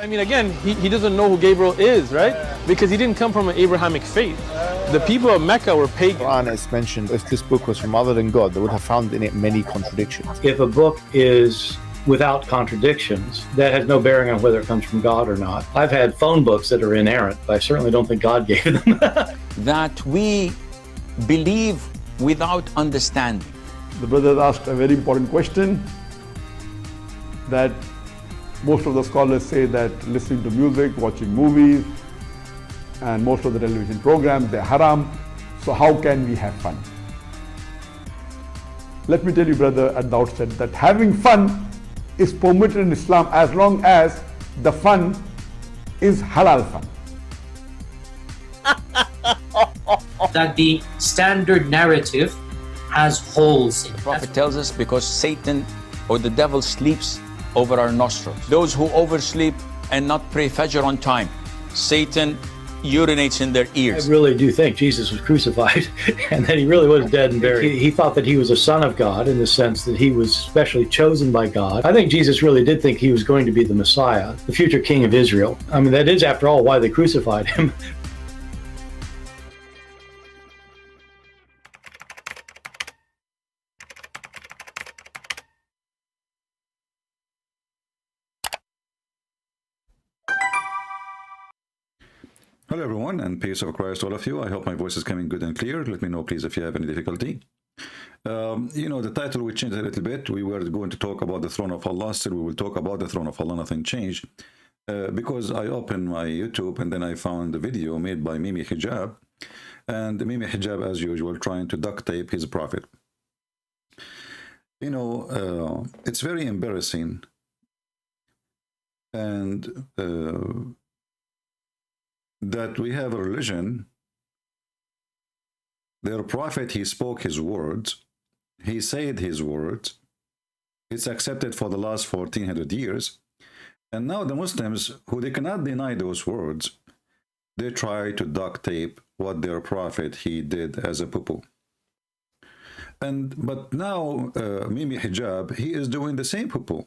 I mean, again, he doesn't know who Gabriel is, right? Because he didn't come from an Abrahamic faith. The people of Mecca were pagan. Quran is mentioned, if this book was from other than God, they would have found in it many contradictions. If a book is without contradictions, that has no bearing on whether it comes from God or not. I've had phone books that are inerrant, but I certainly don't think God gave them. That we believe without understanding. The brother asked a very important question, that most of the scholars say that listening to music, watching movies, and most of the television programs, they're haram. So how can we have fun? Let me tell you, brother, at the outset, that having fun is permitted in Islam as long as the fun is halal fun. That the standard narrative has holes in it. The Prophet tells us because Satan or the devil sleeps over our nostrils. Those who oversleep and not pray Fajr on time, Satan urinates in their ears. I really do think Jesus was crucified and that he really was dead and buried. He thought that he was a son of God in the sense that he was specially chosen by God. I think Jesus really did think he was going to be the Messiah, the future king of Israel. I mean, that is, after all, why they crucified him. Hello everyone, and peace of Christ all of you. I hope my voice is coming good and clear. Let me know please if you have any difficulty. The title we changed a little bit. We were going to talk about the throne of Allah. Still we will talk about the throne of Allah. Nothing changed. Because I opened my YouTube and then I found a video made by Mimi Hijab. And Mimi Hijab, as usual, trying to duct tape his prophet. It's very embarrassing. And that we have a religion, their prophet, he spoke his words, he said his words, it's accepted for the last 1400 years, and now the Muslims, who they cannot deny those words, they try to duct tape what their prophet he did as a poo-poo. But now Mimi Hijab, he is doing the same poo-poo.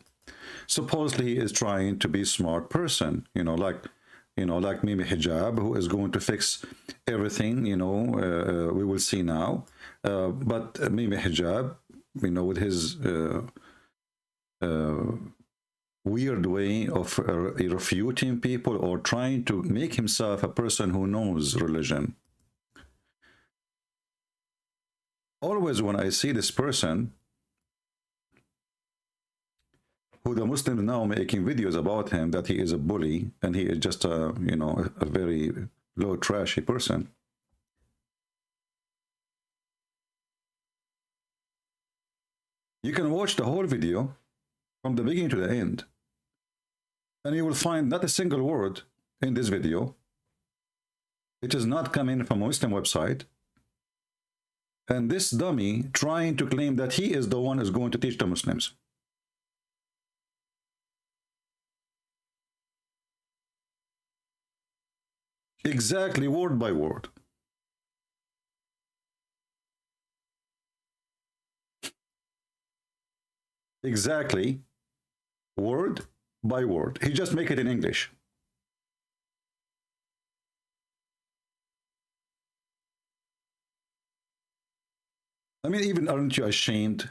Supposedly he is trying to be a smart person, like Mimi Hijab, who is going to fix everything, we will see now. But Mimi Hijab, with his weird way of refuting people or trying to make himself a person who knows religion. Always when I see this person, who the Muslims now making videos about him, that he is a bully and he is just a very low trashy person. You can watch the whole video from the beginning to the end, and you will find not a single word in this video. It is not coming from a Muslim website. And this dummy trying to claim that he is the one who's going to teach the Muslims. Exactly, word by word. Exactly, word by word. He just make it in English. I mean, even aren't you ashamed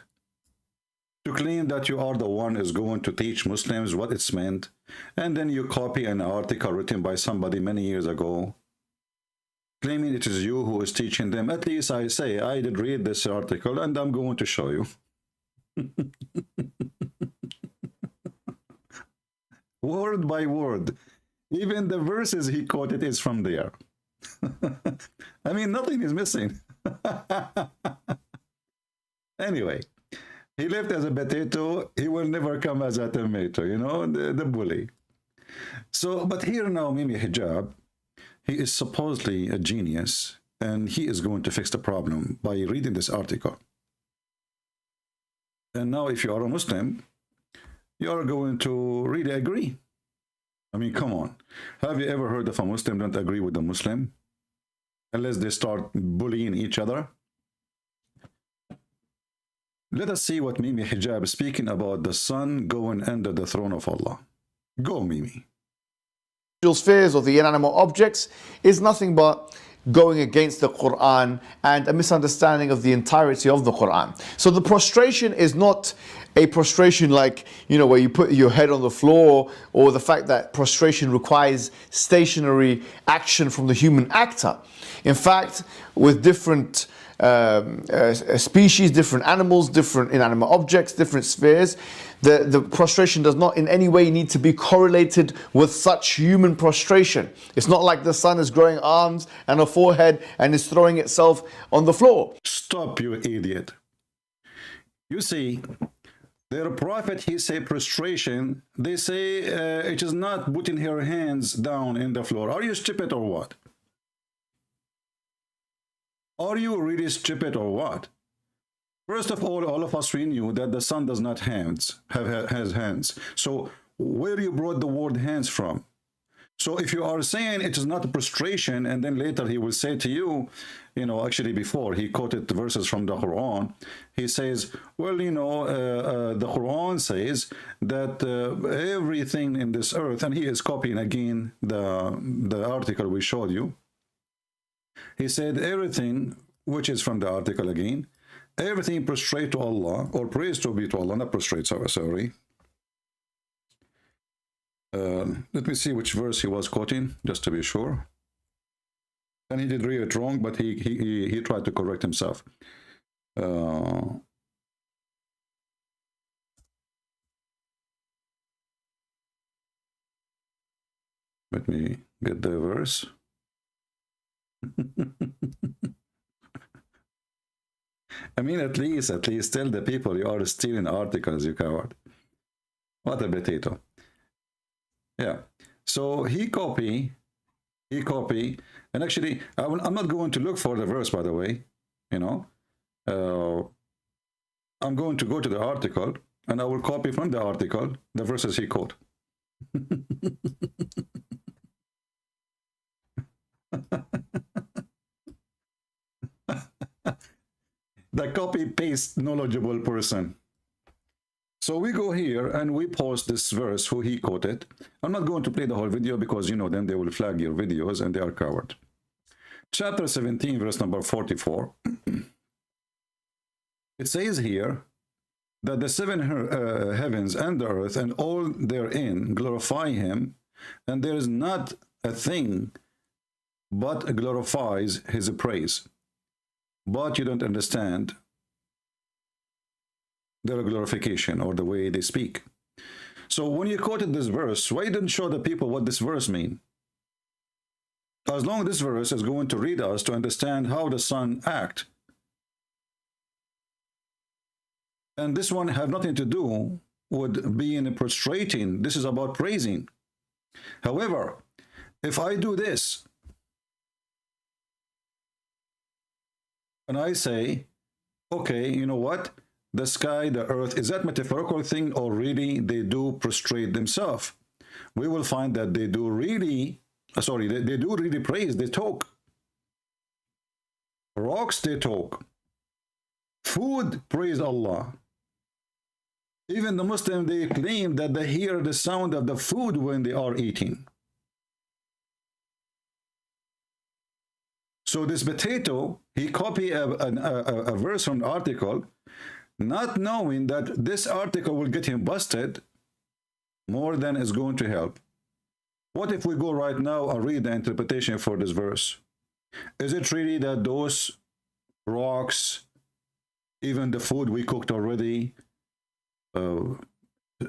to claim that you are the one who's going to teach Muslims what it's meant, and then you copy an article written by somebody many years ago, claiming it is you who is teaching them? At least I say, I did read this article, and I'm going to show you. Word by word. Even the verses he quoted is from there. I mean, nothing is missing. Anyway. He left as a potato, he will never come as a tomato, the bully. So, but here now, Mimi Hijab, he is supposedly a genius, and he is going to fix the problem by reading this article. And now, if you are a Muslim, you are going to really agree. I mean, come on. Have you ever heard of a Muslim don't agree with a Muslim? Unless they start bullying each other? Let us see what Mimi Hijab is speaking about the sun going under the throne of Allah. Go, Mimi. spheres or the inanimate objects is nothing but going against the Quran and a misunderstanding of the entirety of the Quran. So the prostration is not a prostration like, you know, where you put your head on the floor, or the fact that prostration requires stationary action from the human actor. In fact, with different species, different animals, different inanimate objects, different spheres, the prostration does not in any way need to be correlated with such human prostration. It's not like the sun is growing arms and a forehead and is throwing itself on the floor. Stop, you idiot. You see, their prophet, he say prostration. They say it is not putting her hands down in the floor. Are you stupid or what? Are you really stupid or what? First of all of us, we knew that the sun does not has hands. So where you brought the word hands from? So if you are saying it is not a prostration, and then later he will say to you, you know, actually before he quoted the verses from the Quran, he says, well, you know, the Quran says that everything in this earth, and he is copying again the article we showed you. He said everything, which is from the article again, everything prostrate to Allah, or praise to be to Allah, not prostrate, sorry. Let me see which verse he was quoting, just to be sure. And he did read it wrong, but he tried to correct himself. Let me get the verse. I mean, at least tell the people you are stealing articles, you coward. What a potato. Yeah. So he copy, and actually, I'm not going to look for the verse, by the way. You know, I'm going to go to the article, and I will copy from the article the verses he quote. The copy-paste knowledgeable person. So we go here and we post this verse who he quoted. I'm not going to play the whole video because, you know, then they will flag your videos and they are covered. Chapter 17, verse number 44. It says here that the seven heavens and the earth and all therein glorify him, and there is not a thing but glorifies his praise. But you don't understand their glorification or the way they speak. So when you quoted this verse, why didn't show the people what this verse means? As long as this verse is going to read us to understand how the sun acts. And this one have nothing to do with being prostrating. This is about praising. However, if I do this, and I say, okay, you know what? The sky, the earth, is that metaphorical thing, or really they do prostrate themselves? We will find that they do really, they do really praise, they talk. Rocks, they talk. Food, praise Allah. Even the Muslim, they claim that they hear the sound of the food when they are eating. So this potato, he copied a verse from the article, not knowing that this article will get him busted more than is going to help. What if we go right now and read the interpretation for this verse? Is it really that those rocks, even the food we cooked already,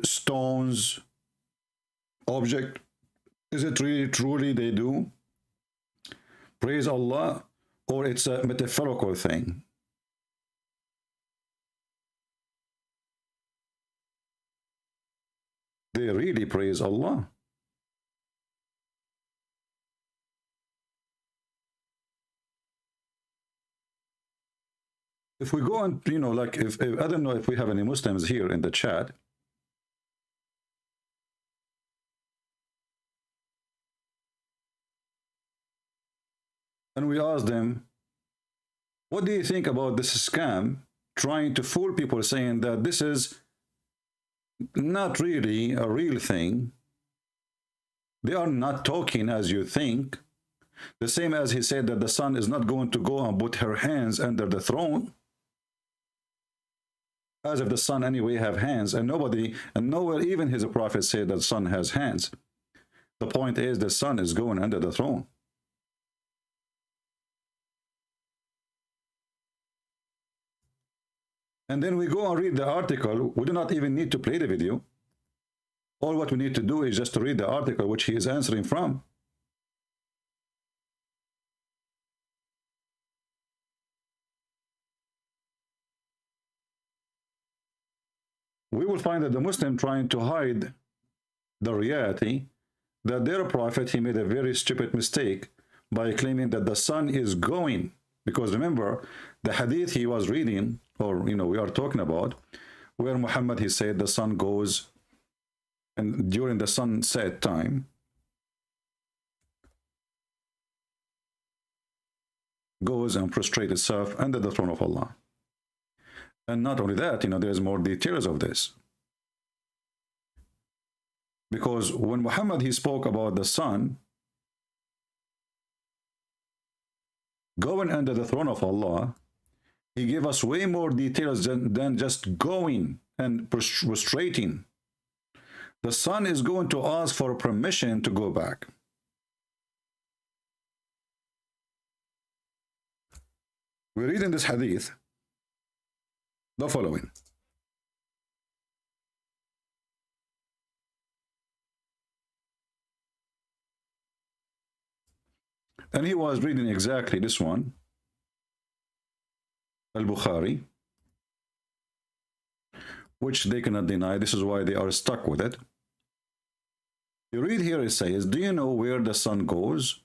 stones, object, is it really truly they do praise Allah, or it's a metaphorical thing? They really praise Allah. If we go and, you know, like if I don't know if we have any Muslims here in the chat. And we ask them, what do you think about this scam trying to fool people, saying that this is not really a real thing, They are not talking as you think. The same as he said that the sun is not going to go and put her hands under the throne. As if the sun anyway have hands, and nobody, and nowhere even his prophet said that the sun has hands. The point is the sun is going under the throne. And then we go and read the article. We do not even need to play the video. All what we need to do is just to read the article which he is answering from. We will find that the Muslim trying to hide the reality that their prophet, he made a very stupid mistake by claiming that the sun is going. Because remember, the hadith he was reading, or we are talking about, where Muhammad, he said the sun goes, and during the sunset time, goes and prostrate itself under the throne of Allah. And not only that, there's more details of this. Because when Muhammad, he spoke about the sun going under the throne of Allah, he gave us way more details than just going and prostrating. The sun is going to ask for permission to go back. We read in this hadith the following. And he was reading exactly this one, Al-Bukhari, which they cannot deny. This is why they are stuck with it. You read here, it says, do you know where the sun goes?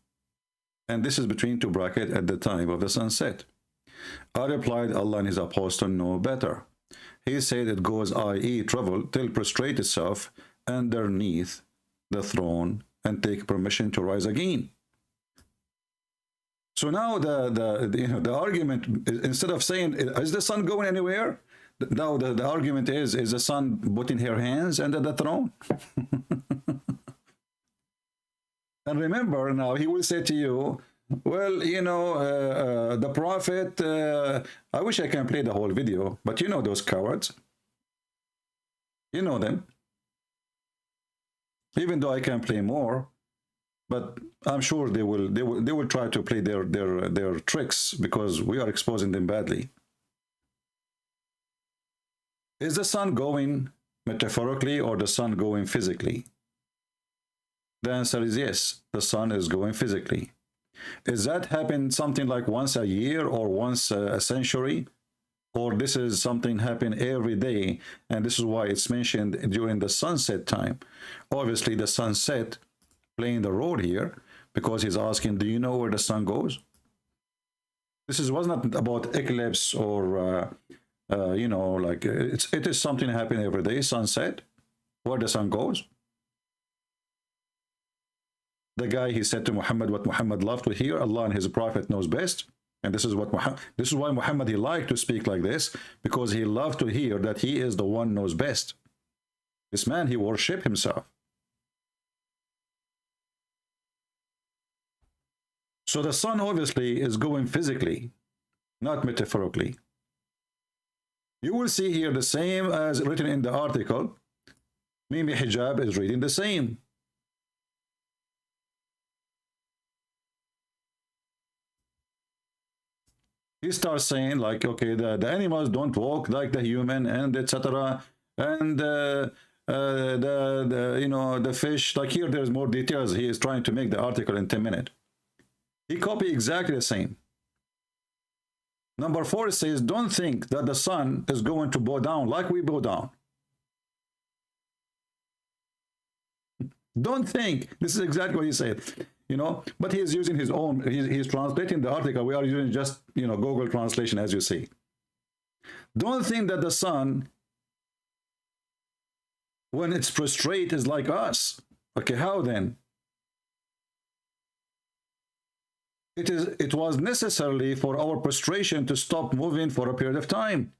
And this is between two brackets, at the time of the sunset. I replied, Allah and his apostle know better. He said it goes, i.e. travel, till prostrate itself underneath the throne and take permission to rise again. So now the argument, instead of saying, is the sun going anywhere? Now the argument is the sun putting her hands under the throne? And remember, now he will say to you, well, the prophet, I wish I can play the whole video, but those cowards. You know them. Even though I can play more, but I'm sure they will try to play their tricks because we are exposing them badly. Is the sun going metaphorically or the sun going physically? The answer is yes, the sun is going physically. Is that happen something like once a year or once a century? Or this is something happen every day, and this is why it's mentioned during the sunset time. Obviously, the sunset playing the role here, because he's asking, do you know where the sun goes? Was not about eclipse or, it is something happening every day, sunset, where the sun goes. The guy, he said to Muhammad what Muhammad loved to hear, Allah and his prophet knows best. And this is why Muhammad, he liked to speak like this, because he loved to hear that he is the one knows best. This man, he worshiped himself. So the sun obviously is going physically, not metaphorically. You will see here the same as written in the article. Mimi Hijab is reading the same. He starts saying like, okay, the animals don't walk like the human, and etc. And the fish, like here there's more details. He is trying to make the article in 10 minutes. He copied exactly the same. Number 4 says, don't think that the sun is going to bow down like we bow down. Don't think. This is exactly what he said. But he is using his own, he's translating the article. We are using just, Google translation, as you see. Don't think that the sun, when it's prostrate, is like us. Okay, how then? It was necessarily for our prostration to stop moving for a period of time.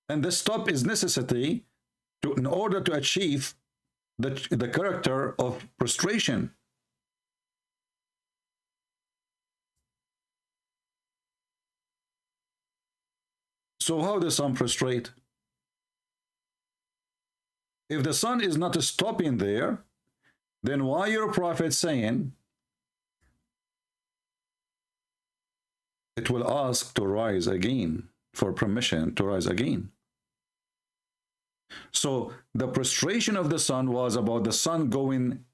And the stop is necessity in order to achieve the character of prostration. So how does sun prostrate? If the sun is not stopping there, then why your prophet saying it will ask to rise again, for permission to rise again? So the prostration of the sun was about the sun going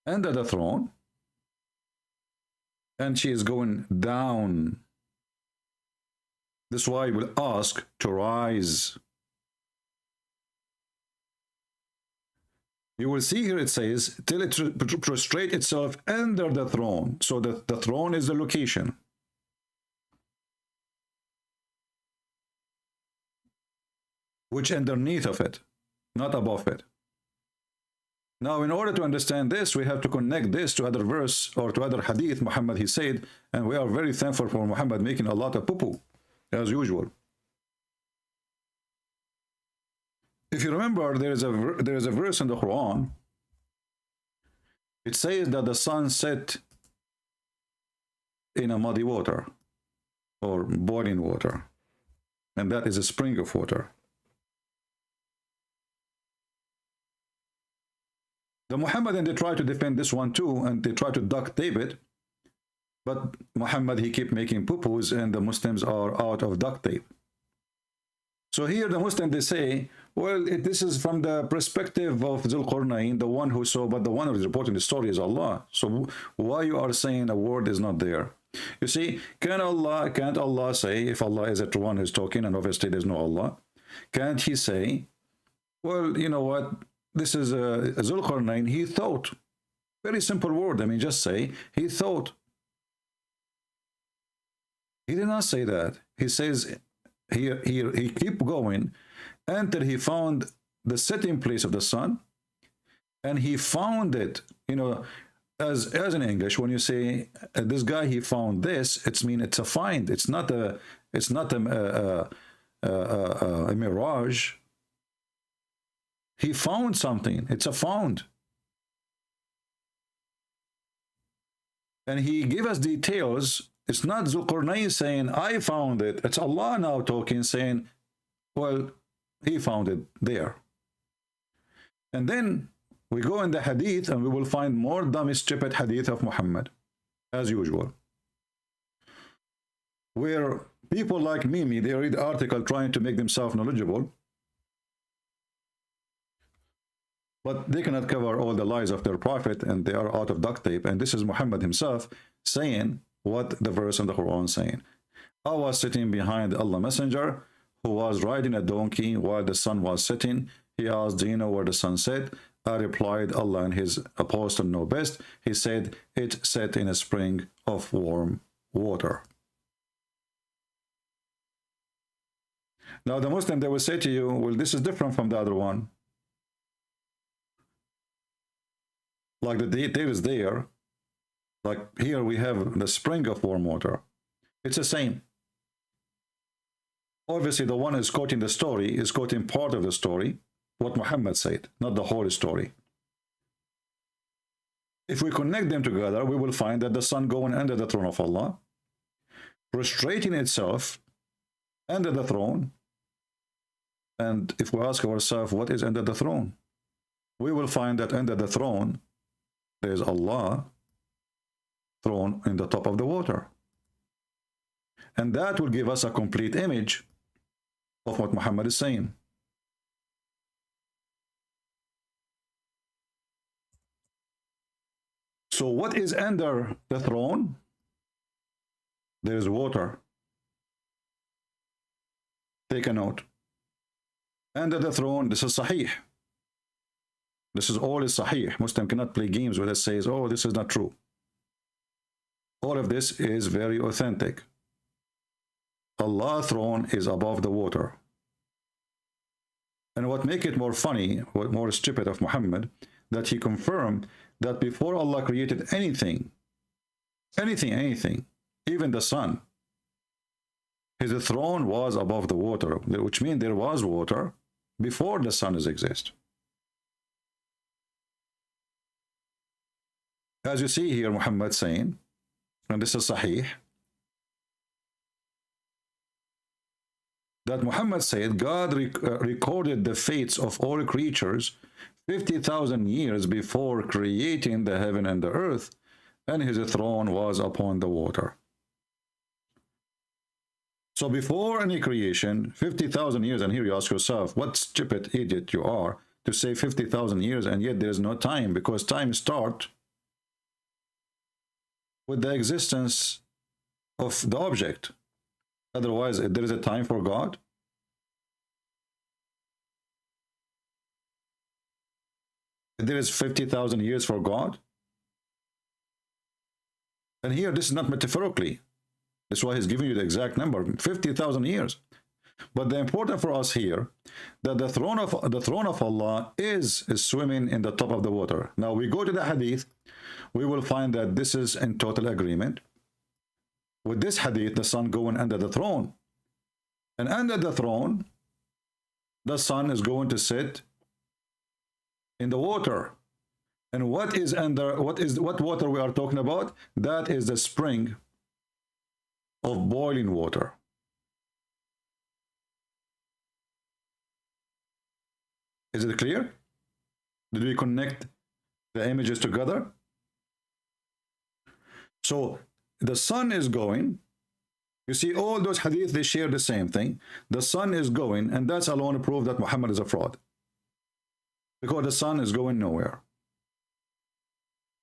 under the throne, and she is going down. This is why he will ask to rise. You will see here it says, till it prostrate itself under the throne. So the throne is the location. Which underneath of it, not above it. Now, in order to understand this, we have to connect this to other verse or to other hadith. Muhammad, he said, and we are very thankful for Muhammad making a lot of poo-poo, as usual. If you remember, there is a verse in the Quran. It says that the sun set in a muddy water or boiling water, and that is a spring of water. The Muhammadan, they try to defend this one too, and they try to duct tape it. But Muhammad, he keep making poo-poos, and the Muslims are out of duct tape. So here the Muslims, they say, well, this is from the perspective of Dhul Qarnayn, the one who saw, but the one who is reporting the story is Allah. So why you are saying a word is not there? You see, can't Allah say, if Allah is the one who's talking, and obviously there's no Allah, can't he say, well, you know what, this is Dhul Qarnayn, he thought. Very simple word. I mean, just say, he thought. He did not say that. He says, he keep going until he found the setting place of the sun, and he found it, you know, as in English, when you say this guy, he found this, it's mean it's a find. It's not a mirage. He found something. It's a found. And he gave us details. It's not Dhul Qarnayn saying, I found it. It's Allah now talking, saying, well, he found it there. And then we go in the hadith, and we will find more dumb, stupid hadith of Muhammad, as usual. Where people like Mimi, they read the article trying to make themselves knowledgeable, but they cannot cover all the lies of their prophet, and they are out of duct tape. And this is Muhammad himself saying what the verse in the Quran is saying. I was sitting behind Allah Messenger, who was riding a donkey while the sun was setting. He asked, do you know where the sun set? I replied, Allah and his apostle know best. He said, it set in a spring of warm water. Now the Muslim, they will say to you, well, this is different from the other one. Like the detail is there. Like here we have the spring of warm water. It's the same. Obviously, the one who's quoting the story is quoting part of the story, what Muhammad said, not the whole story. If we connect them together, we will find that the sun going under the throne of Allah, prostrating itself under the throne. And if we ask ourselves, what is under the throne? We will find that under the throne, there is Allah, throne in the top of the water. And that will give us a complete image of what Muhammad is saying. So what is under the throne? There is water. Take a note. Under the throne, this is Sahih. This is all is Sahih. Muslim cannot play games with it, says, oh, this is not true. All of this is very authentic. Allah's throne is above the water. And what make it more funny, what more stupid of Muhammad, that he confirmed that before Allah created anything, even the sun, his throne was above the water, which means there was water, before the sun exists. As you see here, Muhammad saying, and this is Sahih, that Muhammad said God recorded the fates of all creatures 50,000 years before creating the heaven and the earth, and his throne was upon the water. So before any creation, 50,000 years, and here you ask yourself, what stupid idiot you are to say 50,000 years, and yet there is no time, because time starts with the existence of the object. Otherwise, there is a time for God. There is 50,000 years for God. And here, this is not metaphorically. That's why he's giving you the exact number, 50,000 years. But the important for us here, that the throne of Allah is swimming in the top of the water. Now we go to the hadith, we will find that this is in total agreement. With this hadith, the sun going under the throne. And under the throne, the sun is going to sit in the water. And what is under, what water we are talking about? That is the spring of boiling water. Is it clear? Did we connect the images together? So the sun is going. You see, all those hadith, they share the same thing. The sun is going, and that's alone proof that Muhammad is a fraud. Because the sun is going nowhere.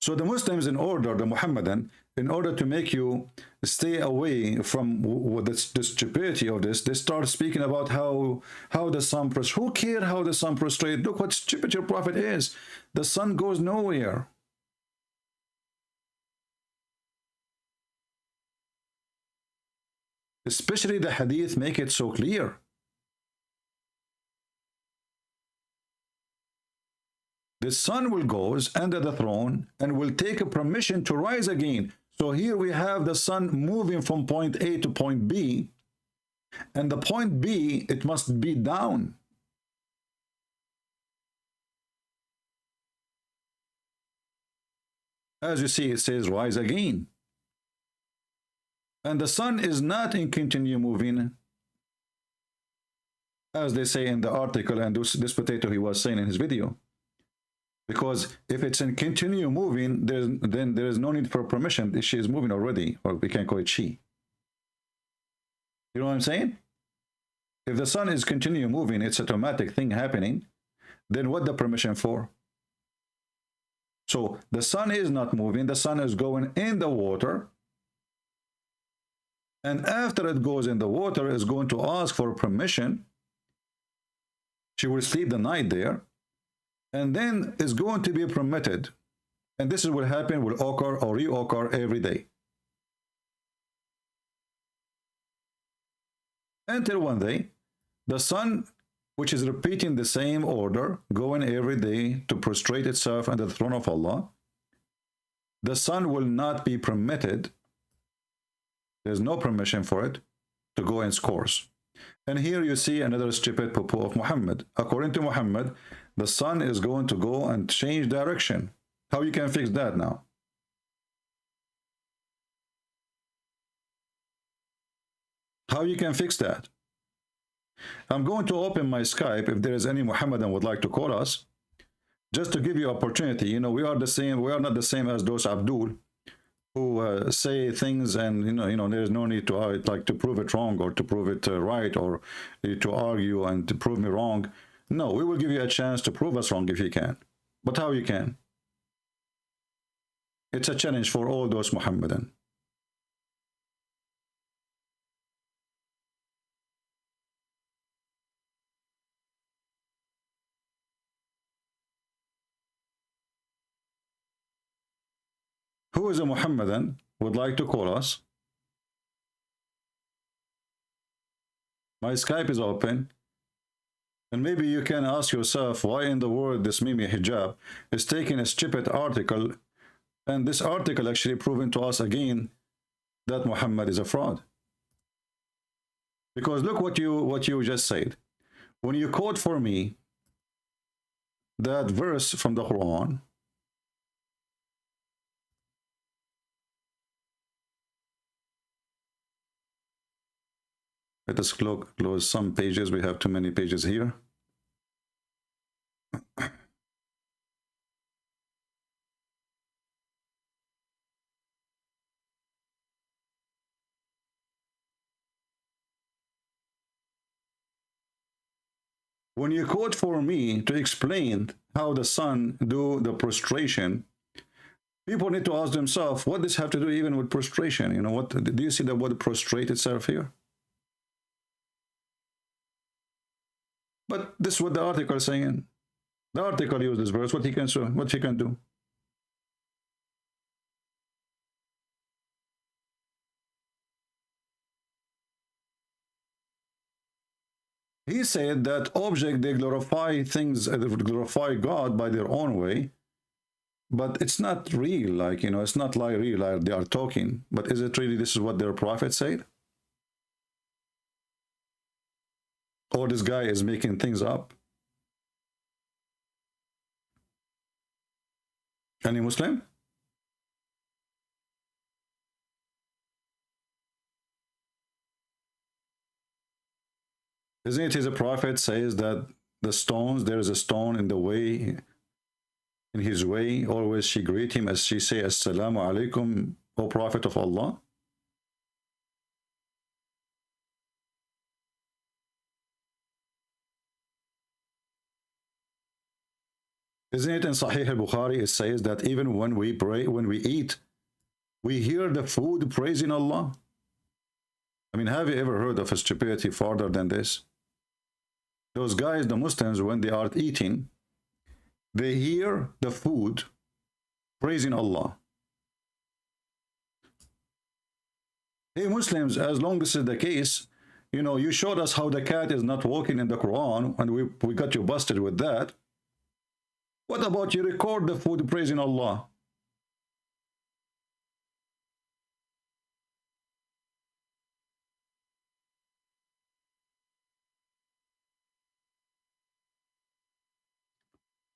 So the Muslims, in order, the Muhammadan, in order to make you stay away from the stupidity of this, they start speaking about how the sun prostrates. Who cares how the sun prostrates? Look what stupid your prophet is. The sun goes nowhere. Especially the hadith make it so clear. The sun will go under the throne and will take a permission to rise again. So here we have the sun moving from point A to point B. And the point B, it must be down. As you see, it says rise again. And the sun is not in continue moving, as they say in the article, and this potato he was saying in his video. Because if it's in continue moving, then there is no need for permission. She is moving already, or we can call it she. You know what I'm saying? If the sun is continue moving, it's an automatic thing happening, then what the permission for? So the sun is not moving, the sun is going in the water, and after it goes in the water, it's going to ask for permission. She will sleep the night there, and then it's going to be permitted. And this is what happen, will occur or reoccur every day. Until one day, the sun, which is repeating the same order, going every day to prostrate itself under the throne of Allah, the sun will not be permitted. There's no permission for it to go its course. And here you see another stupid poo-poo of Muhammad. According to Muhammad, the sun is going to go and change direction. How you can fix that now? How you can fix that? I'm going to open my Skype if there is any Muhammadan would like to call us, just to give you opportunity. You know, we are the same. We are not the same as those Abdul who say things, and you know, there's no need to like to prove it wrong or to prove it right, or to argue and to prove me wrong. No, we will give you a chance to prove us wrong if you can. But how you can? It's a challenge for all those Muhammadan. Who is a Muhammadan would like to call us? My Skype is open. And maybe you can ask yourself, why in the world this Mimi hijab is taking a stupid article, and this article actually proving to us again that Muhammad is a fraud. Because look what you just said. when you quote for me that verse from the Quran, let us close some pages. We have too many pages here. When you quote for me to explain how the son do the prostration, people need to ask themselves, what does have to do even with prostration? You know, what do you see the word prostrate itself here? But this is what the article is saying. The article uses this verse. What he can do. He said that object, they glorify things, they glorify God by their own way, but it's not real. Like, you know, it's not like real, like they are talking. But is it really this is what their prophet said? Or this guy is making things up? Any Muslim? Isn't it his prophet says that the stones, there is a stone in the way, in his way, always she greet him as she say, Assalamu alaikum, O Prophet of Allah? Isn't it in Sahih al-Bukhari, it says that even when we pray, when we eat, we hear the food praising Allah? I mean, have you ever heard of a stupidity farther than this? Those guys, the Muslims, when they are eating, they hear the food praising Allah. Hey Muslims, as long as this is the case, you know, you showed us how the cat is not walking in the Quran, and we got you busted with that. What about you record the food praising Allah?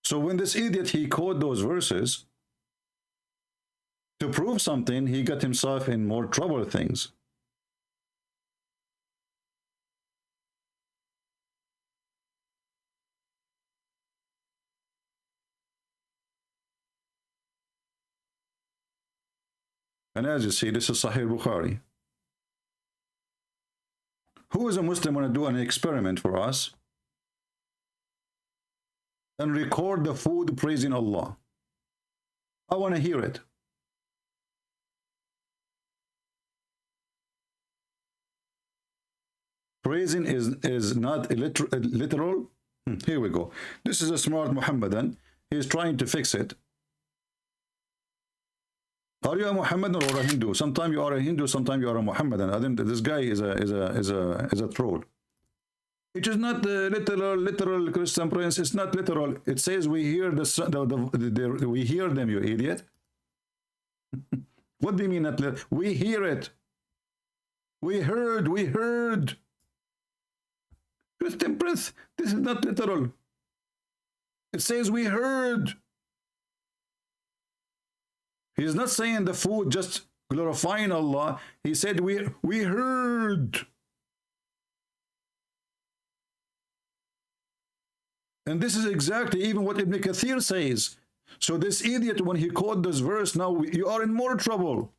So when this idiot, he quoted those verses to prove something, he got himself in more trouble things. And as you see, this is Sahih Bukhari. Who is a Muslim want to do an experiment for us and record the food praising Allah? I want to hear it. Praising is not literal. Here we go. This is a smart Muhammadan. He is trying to fix it. Are you a Muhammadan or a Hindu? Sometimes you are a Hindu, sometimes you are a Muhammadan. I think this guy is a troll. It is not the literal Christian prince. It's not literal. It says we hear we hear them, you idiot. What do you mean not literal? We hear it. We heard. Christian prince, this is not literal. It says we heard. He's not saying the food just glorifying Allah. He said we heard. And this is exactly even what Ibn Kathir says. So this idiot, when he quoted this verse, now you are in more trouble.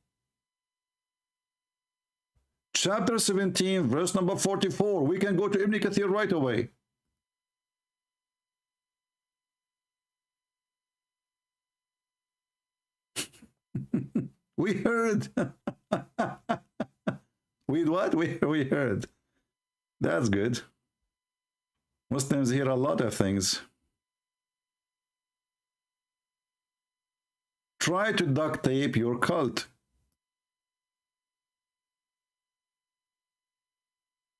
Chapter 17, verse number 44. We can go to Ibn Kathir right away. We heard. We what? We heard. That's good. Muslims hear a lot of things. Try to duct tape your cult.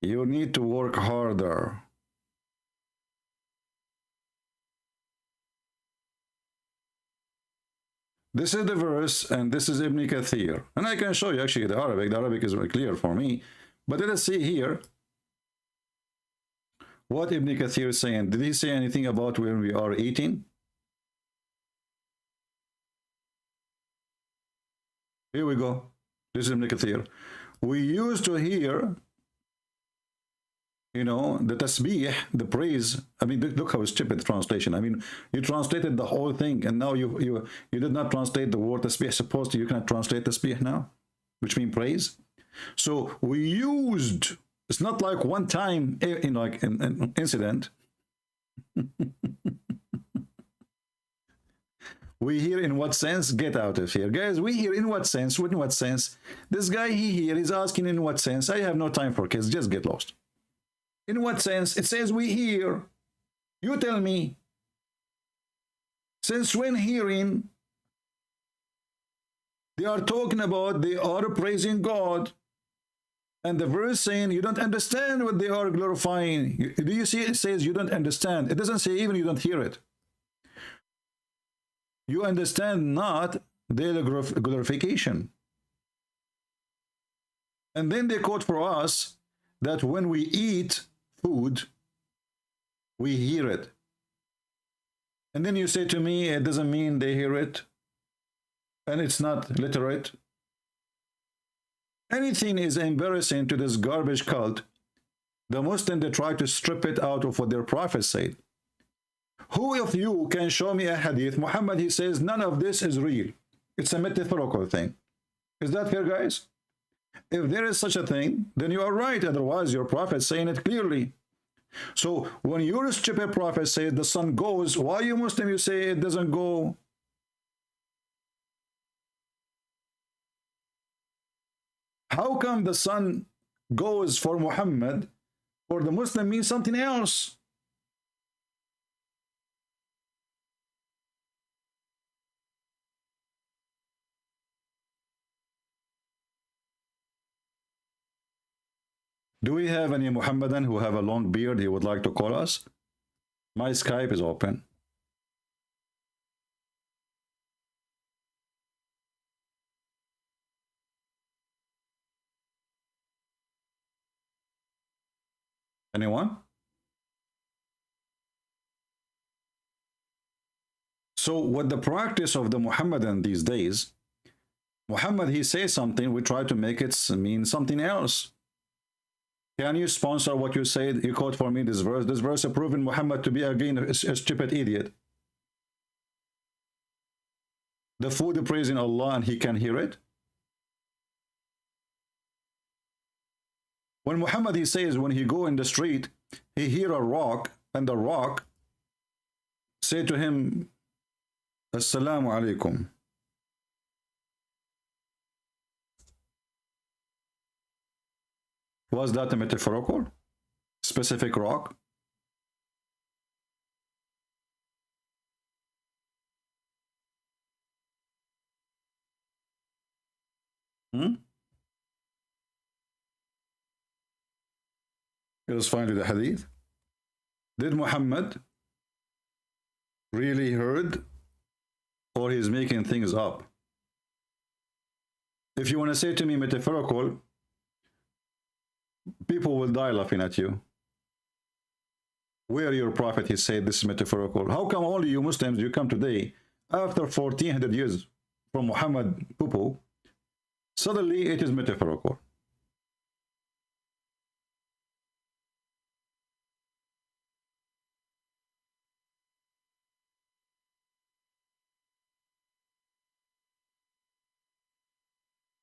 You need to work harder. This is the verse, and this is Ibn Kathir. And I can show you actually the Arabic. The Arabic is very clear for me. But let us see here What Ibn Kathir is saying? Did he say anything about when we are eating? Here we go. This is Ibn Kathir. We used to hear, you know, the tasbih, the praise. I mean, look how stupid the translation. I mean, you translated the whole thing, and now you did not translate the word tasbih. Supposed you cannot translate tasbih now, which means praise. So we used. It's not like one time in like an incident. We hear in what sense? Get out of here. Guys, we hear in what sense? In what sense? This guy here is asking in what sense? I have no time for kids. Just get lost. In what sense? It says we hear. You tell me. Since when hearing? They are talking about they are praising God. And the verse saying you don't understand what they are glorifying. Do you see it says you don't understand? It doesn't say even you don't hear it. You understand not their glorification. And then they quote for us that when we eat food, we hear it. And then you say to me, it doesn't mean they hear it. And it's not literate. Anything is embarrassing to this garbage cult. The Muslims, they try to strip it out of what their prophet said. Who of you can show me a hadith? Muhammad, he says, none of this is real. It's a metaphorical thing. Is that fair, guys? If there is such a thing, then you are right. Otherwise, your prophet is saying it clearly. So when your stupid prophet says the sun goes, why you Muslim, you say it doesn't go? How come the sun goes for Muhammad, for the Muslim means something else? Do we have any Muhammadan who have a long beard he would like to call us? My Skype is open. Anyone? So what the practice of the Muhammadan these days, Muhammad, he says something, we try to make it mean something else. Can you sponsor what you said? You quote for me this verse. This verse proving Muhammad to be again a stupid idiot. The food praising Allah and he can hear it. When Muhammad, he says, when he go in the street, he hear a rock, and the rock say to him, Assalamu alaikum. Was that a metaphorical? Specific rock? Let us find the hadith. Did Muhammad really heard, or he's making things up? If you want to say to me metaphorical, people will die laughing at you. Where your prophet, he said this is metaphorical. How come only you Muslims, you come today, after 1400 years from Muhammad Pupu, suddenly it is metaphorical?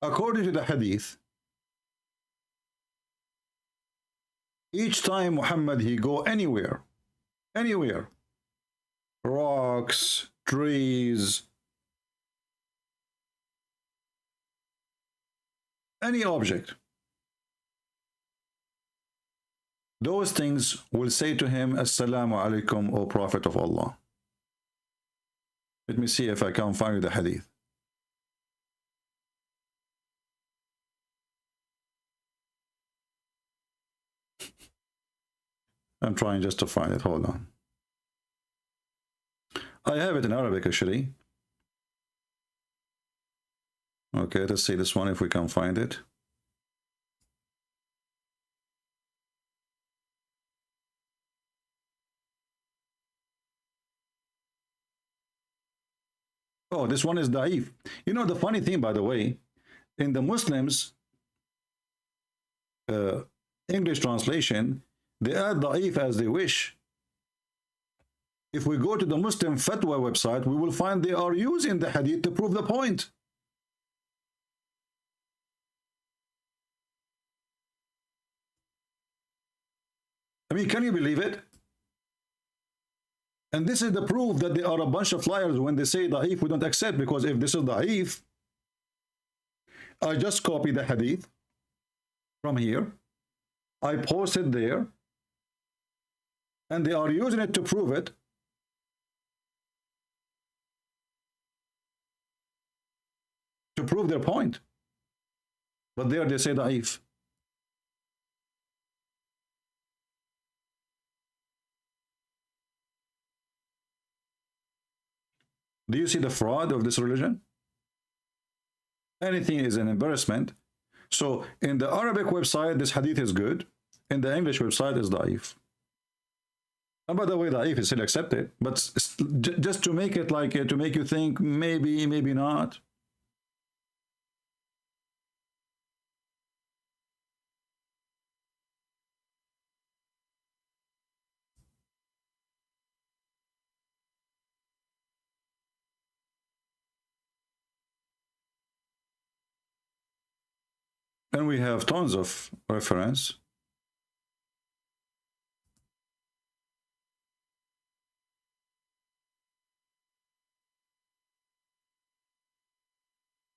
According to the hadith, each time Muhammad, he go anywhere, rocks, trees, any object, those things will say to him, Assalamu alaikum, O Prophet of Allah. Let me see if I can find the hadith. I'm trying just to find it. Hold on. I have it in Arabic, actually. Okay, let's see this one if we can find it. Oh, this one is da'if. You know, the funny thing, by the way, in the Muslims, English translation, they add da'if as they wish. If we go to the Muslim fatwa website, we will find they are using the hadith to prove the point. I mean, can you believe it? And this is the proof that they are a bunch of liars when they say da'if, we don't accept, because if this is da'if, I just copy the hadith from here, I post it there, and they are using it to prove it. To prove their point. But there they say da'if. Do you see the fraud of this religion? Anything is an embarrassment. So in the Arabic website, this hadith is good. In the English website, is da'if. And by the way, da'if is still accepted, but just to make it like, to make you think maybe, maybe not. And we have tons of reference.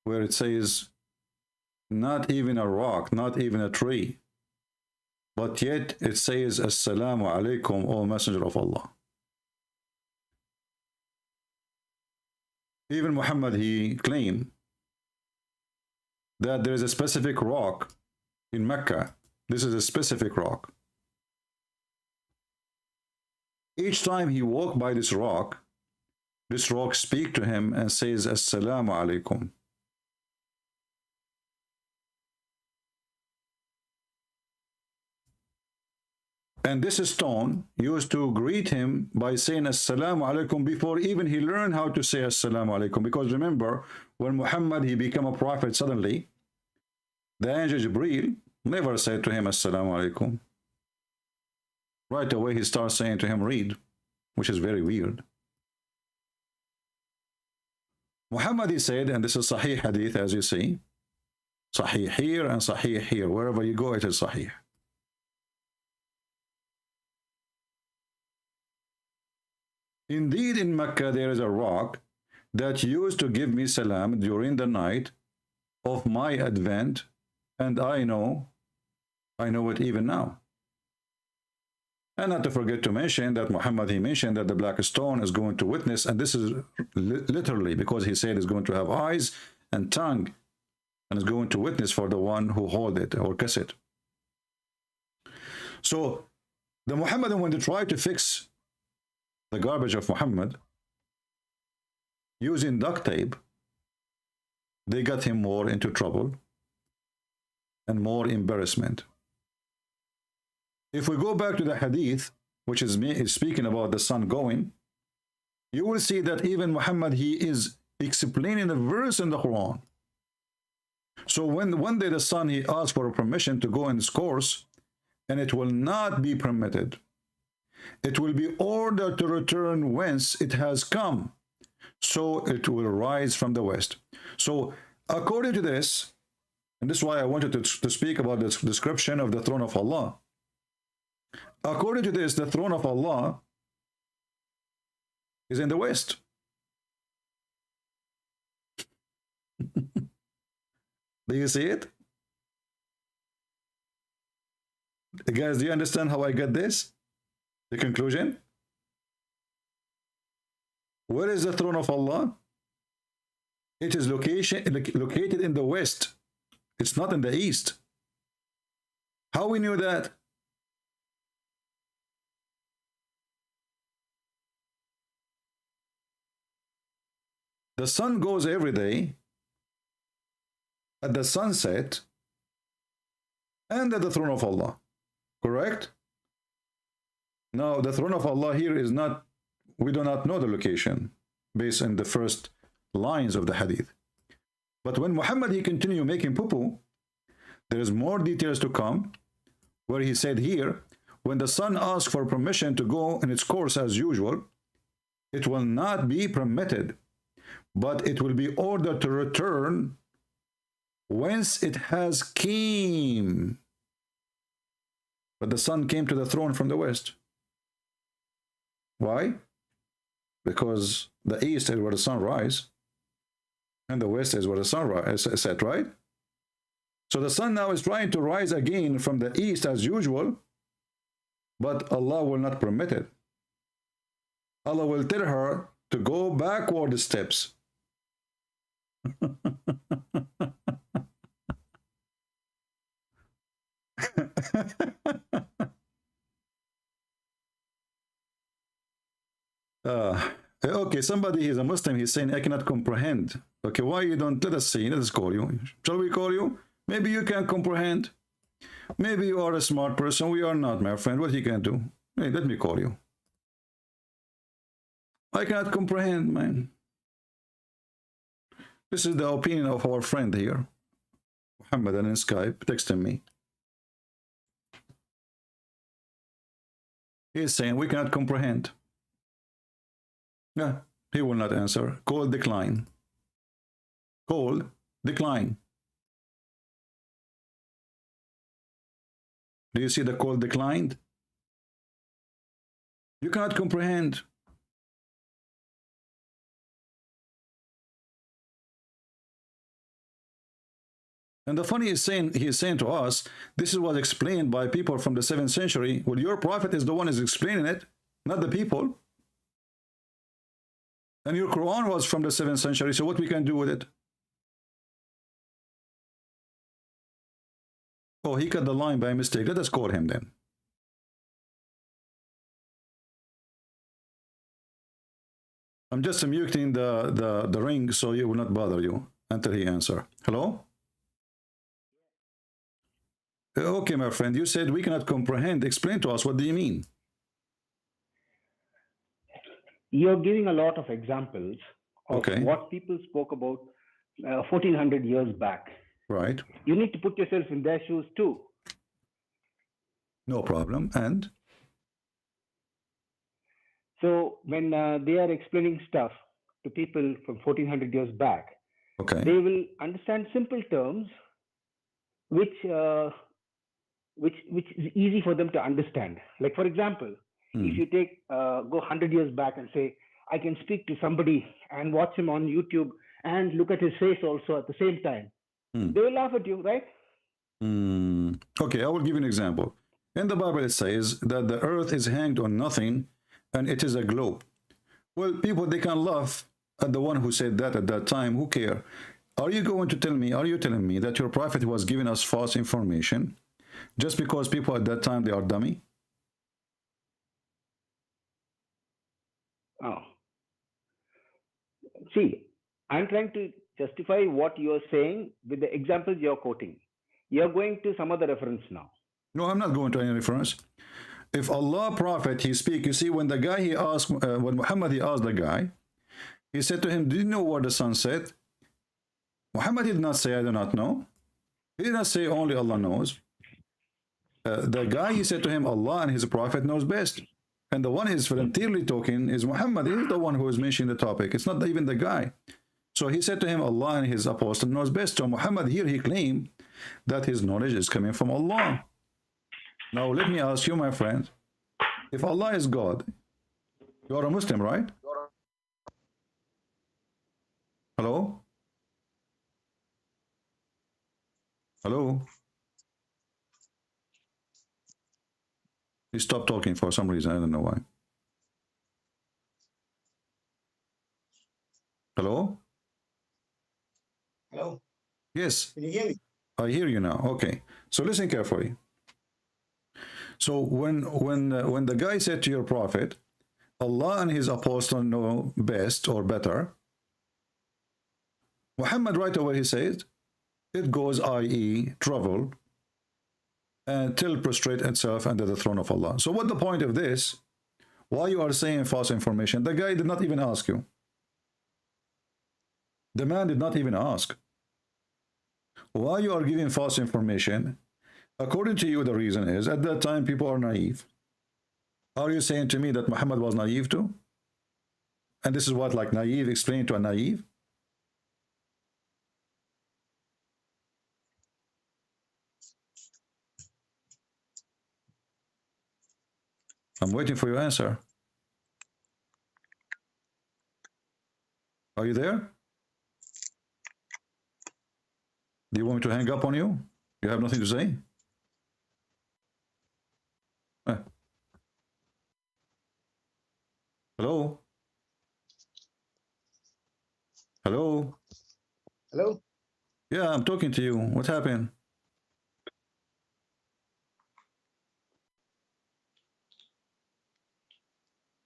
Where it says, not even a rock, not even a tree, but yet it says, Assalamu alaikum, O Messenger of Allah. Even Muhammad, he claimed that there is a specific rock in Mecca. This is a specific rock. Each time he walked by this rock speaks to him and says, Assalamu alaikum. And this stone used to greet him by saying Assalamu alaikum before even he learned how to say Assalamu alaikum. Because remember, when Muhammad, he became a prophet suddenly, the angel Jibreel never said to him Assalamu alaikum. Right away he starts saying to him, read, which is very weird. Muhammad, he said, and this is Sahih Hadith, as you see, Sahih here and Sahih here. Wherever you go, it is Sahih. Indeed, in Mecca, there is a rock that used to give me salam during the night of my advent, and I know it even now. And not to forget to mention that Muhammad, he mentioned that the black stone is going to witness, and this is literally because he said it's going to have eyes and tongue, and is going to witness for the one who hold it or kiss it. So the Muhammadan, when they try to fix the garbage of Muhammad using duct tape, they got him more into trouble and more embarrassment. If we go back to the hadith, which is speaking about the sun going, you will see that even Muhammad, he is explaining the verse in the Quran. So when one day the sun, he asked for permission to go in this course, and it will not be permitted. It will be ordered to return whence it has come, so it will rise from the west. So according to this, and this is why I wanted to speak about this description of the throne of Allah. According to this, the throne of Allah is in the west. Do you see it? Guys, do you understand how I get this? The conclusion? Where is the throne of Allah? It is located in the west. It's not in the east. How we knew that? The sun goes every day at the sunset and at the throne of Allah. Correct? Now, the throne of Allah here is not, we do not know the location based on the first lines of the hadith. But when Muhammad, he continued making poo-poo, there is more details to come, where he said here, when the sun asks for permission to go in its course as usual, it will not be permitted, but it will be ordered to return whence it has came. But the sun came to the throne from the west. Why? Because the east is where the sun rises, and the west is where the sun is set, right? So the sun now is trying to rise again from the east as usual, but Allah will not permit it. Allah will tell her to go backward steps. Okay, somebody, he's a Muslim, he's saying, I cannot comprehend. Okay, why you don't let us see? Let us call you. Shall we call you? Maybe you can comprehend. Maybe you are a smart person. We are not, my friend. What you can do? Hey, let me call you. I cannot comprehend, man. This is the opinion of our friend here, Muhammad, and in Skype, texting me. He's saying we cannot comprehend. Yeah, he will not answer. Call decline. Call decline. Do you see the call declined? You cannot comprehend. And the funny is saying, he is saying to us, this is what explained by people from the 7th century. Well, your prophet is the one who is explaining it, not the people. And your Quran was from the 7th century, so what we can do with it? Oh, he cut the line by mistake. Let us call him then. I'm just muting the ring so it will not bother you until he answers. Hello? Okay, my friend, you said we cannot comprehend. Explain to us, what do you mean? You're giving a lot of examples of what people spoke about 1400 years back. Right. You need to put yourself in their shoes too. No problem. And? So when they are explaining stuff to people from 1400 years back, they will understand simple terms which is easy for them to understand. Like, for example, if you take go 100 years back and say, I can speak to somebody and watch him on YouTube and look at his face also at the same time, they will laugh at you, right? Okay, I will give you an example. In the Bible, it says that the earth is hanged on nothing and it is a globe. Well, people, they can laugh at the one who said that at that time. Who care? Are you going to tell me, are you telling me that your prophet was giving us false information just because people at that time, they are dummy? Oh. See, I'm trying to justify what you're saying with the examples you're quoting. You're going to some other reference now. No, I'm not going to any reference. If Allah prophet, he speak, you see, when the guy, he asked, when Muhammad, he asked the guy, he said to him, do you know what the sun said? Muhammad did not say, I do not know. He did not say only Allah knows. The guy, he said to him, Allah and his prophet knows best. And the one who is voluntarily talking is Muhammad. He is the one who is mentioning the topic. It's not even the guy. So he said to him, Allah and his apostle knows best. So Muhammad here, he claimed that his knowledge is coming from Allah. Now let me ask you, my friend, if Allah is God, you are a Muslim, right? Hello? Hello? He stopped talking for some reason. I don't know why. Hello? Hello? Yes. Can you hear me? I hear you now. Okay. So listen carefully. So when the guy said to your prophet, Allah and his apostle know best or better, Muhammad right away, he said, it goes, i.e., travel, till prostrate itself under the throne of Allah. So what the point of this? Why you are saying false information? The guy did not even ask you. The man did not even ask. Why you are giving false information? According to you, the reason is at that time people are naive. Are you saying to me that Muhammad was naive too? And this is what, like, naive explained to a naive? I'm waiting for your answer. Are you there? Do you want me to hang up on you? You have nothing to say? Hello? Hello? Hello? Yeah, I'm talking to you. What happened?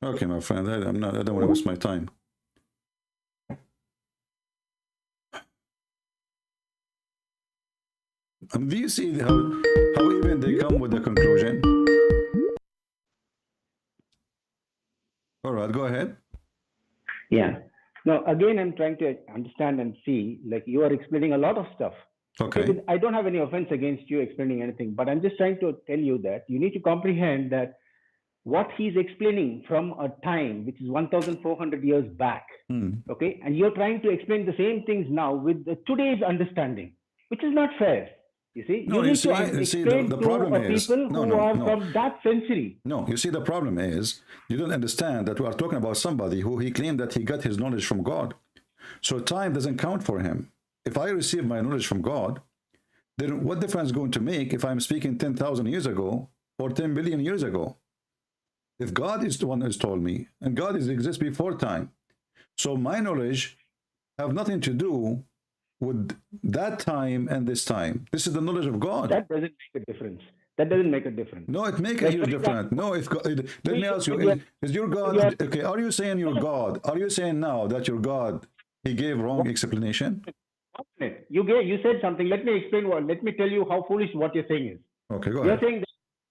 Okay, my friend, I don't want to waste my time. Do you see how even they come with the conclusion? All right, go ahead. Yeah. Now, again, I'm trying to understand and see, like you are explaining a lot of stuff. Okay. I don't have any offense against you explaining anything, but I'm just trying to tell you that you need to comprehend that what he's explaining from a time which is 1,400 years back, okay? And you're trying to explain the same things now with today's understanding, which is not fair. You see, No, you need to explain the problem to is, people who are from that century. No, you see, the problem is, you don't understand that we are talking about somebody who he claimed that he got his knowledge from God. So time doesn't count for him. If I receive my knowledge from God, then what difference is going to make if I'm speaking 10,000 years ago or 10 billion years ago? If God is the one who's told me, and God exists before time, so my knowledge have nothing to do with that time and this time. This is the knowledge of God. That doesn't make a difference. That doesn't make a difference. No, it makes a huge difference. No, if God, let me ask you, is your God, okay, are you saying your God, are you saying now that your God, he gave wrong explanation? You said something. Let me explain let me tell you how foolish what you're saying is. Okay, go You're ahead. saying that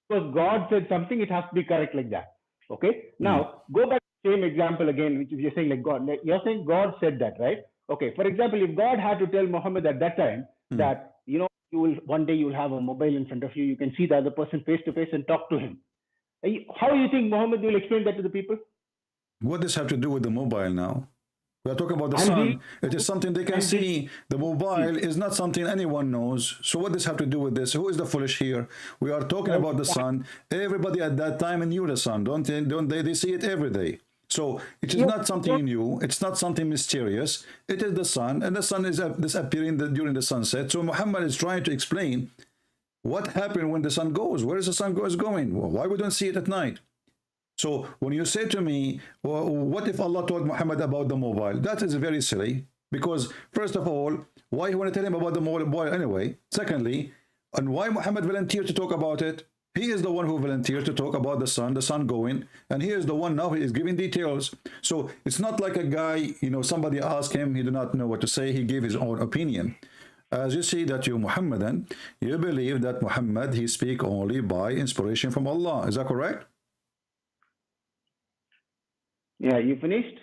because God said something, it has to be correct like that. Okay. Now go back to the same example again, which is you're saying like God. You're saying God said that, right? Okay. For example, if God had to tell Muhammad at that time that you will one day you'll have a mobile in front of you, you can see the other person face to face and talk to him. How do you think Muhammad will explain that to the people? What does have to do with the mobile now? We are talking about the sun. It is something they can see. The mobile is not something anyone knows. So what does have to do with this? Who is the foolish here? We are talking about the sun. Everybody at that time knew the sun, don't they? They see it every day. So it is not something new. It's not something mysterious. It is the sun, and the sun is disappearing during the sunset. So Muhammad is trying to explain what happened when the sun goes. Where is the sun going? Why we don't see it at night? So when you say to me, well, what if Allah told Muhammad about the mobile? That is very silly, because first of all, why you want to tell him about the mobile anyway? Secondly, and why Muhammad volunteered to talk about it? He is the one who volunteered to talk about the sun going, and he is the one now who is giving details. So it's not like a guy, somebody asked him, he did not know what to say, he gave his own opinion. As you see that you Muhammadan, you believe that Muhammad, he speak only by inspiration from Allah. Is that correct? Yeah, you finished?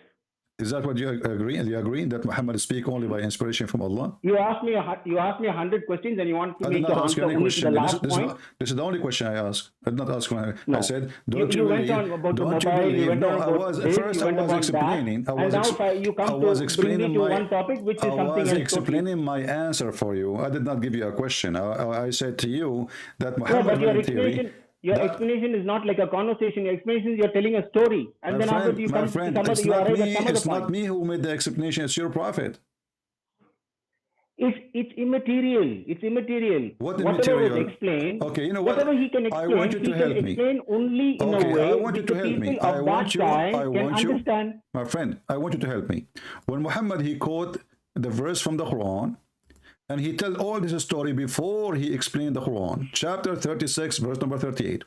Is that what you agree? You agree that Muhammad speak only by inspiration from Allah? You asked me 100 questions, and you want me to answer only question. To the last point? This is the only question I asked. I did not ask when I said, don't you you went believe? on about the Don't you mobile, believe? you went No, on I about was this, first. you I went was about explaining. that, and now you come to bring me to one topic, which is something else. I was explaining my answer for you. I did not give you a question. I said to you that Muhammad volunteered. Your explanation is not like a conversation. Your explanation is you're telling a story, and then after you come to some other, you arrive at some other point. It's not me who made the explanation. It's your prophet. It's immaterial. It's immaterial. What whatever immaterial? is explained, okay, you know what? Whatever he can explain, I want you to help me. Explain only in a way I want you to help me. I want you. Understand. My friend, I want you to help me. When Muhammad he quote the verse from the Quran, and he tell all this story before he explained the Quran, chapter 36, verse number 38.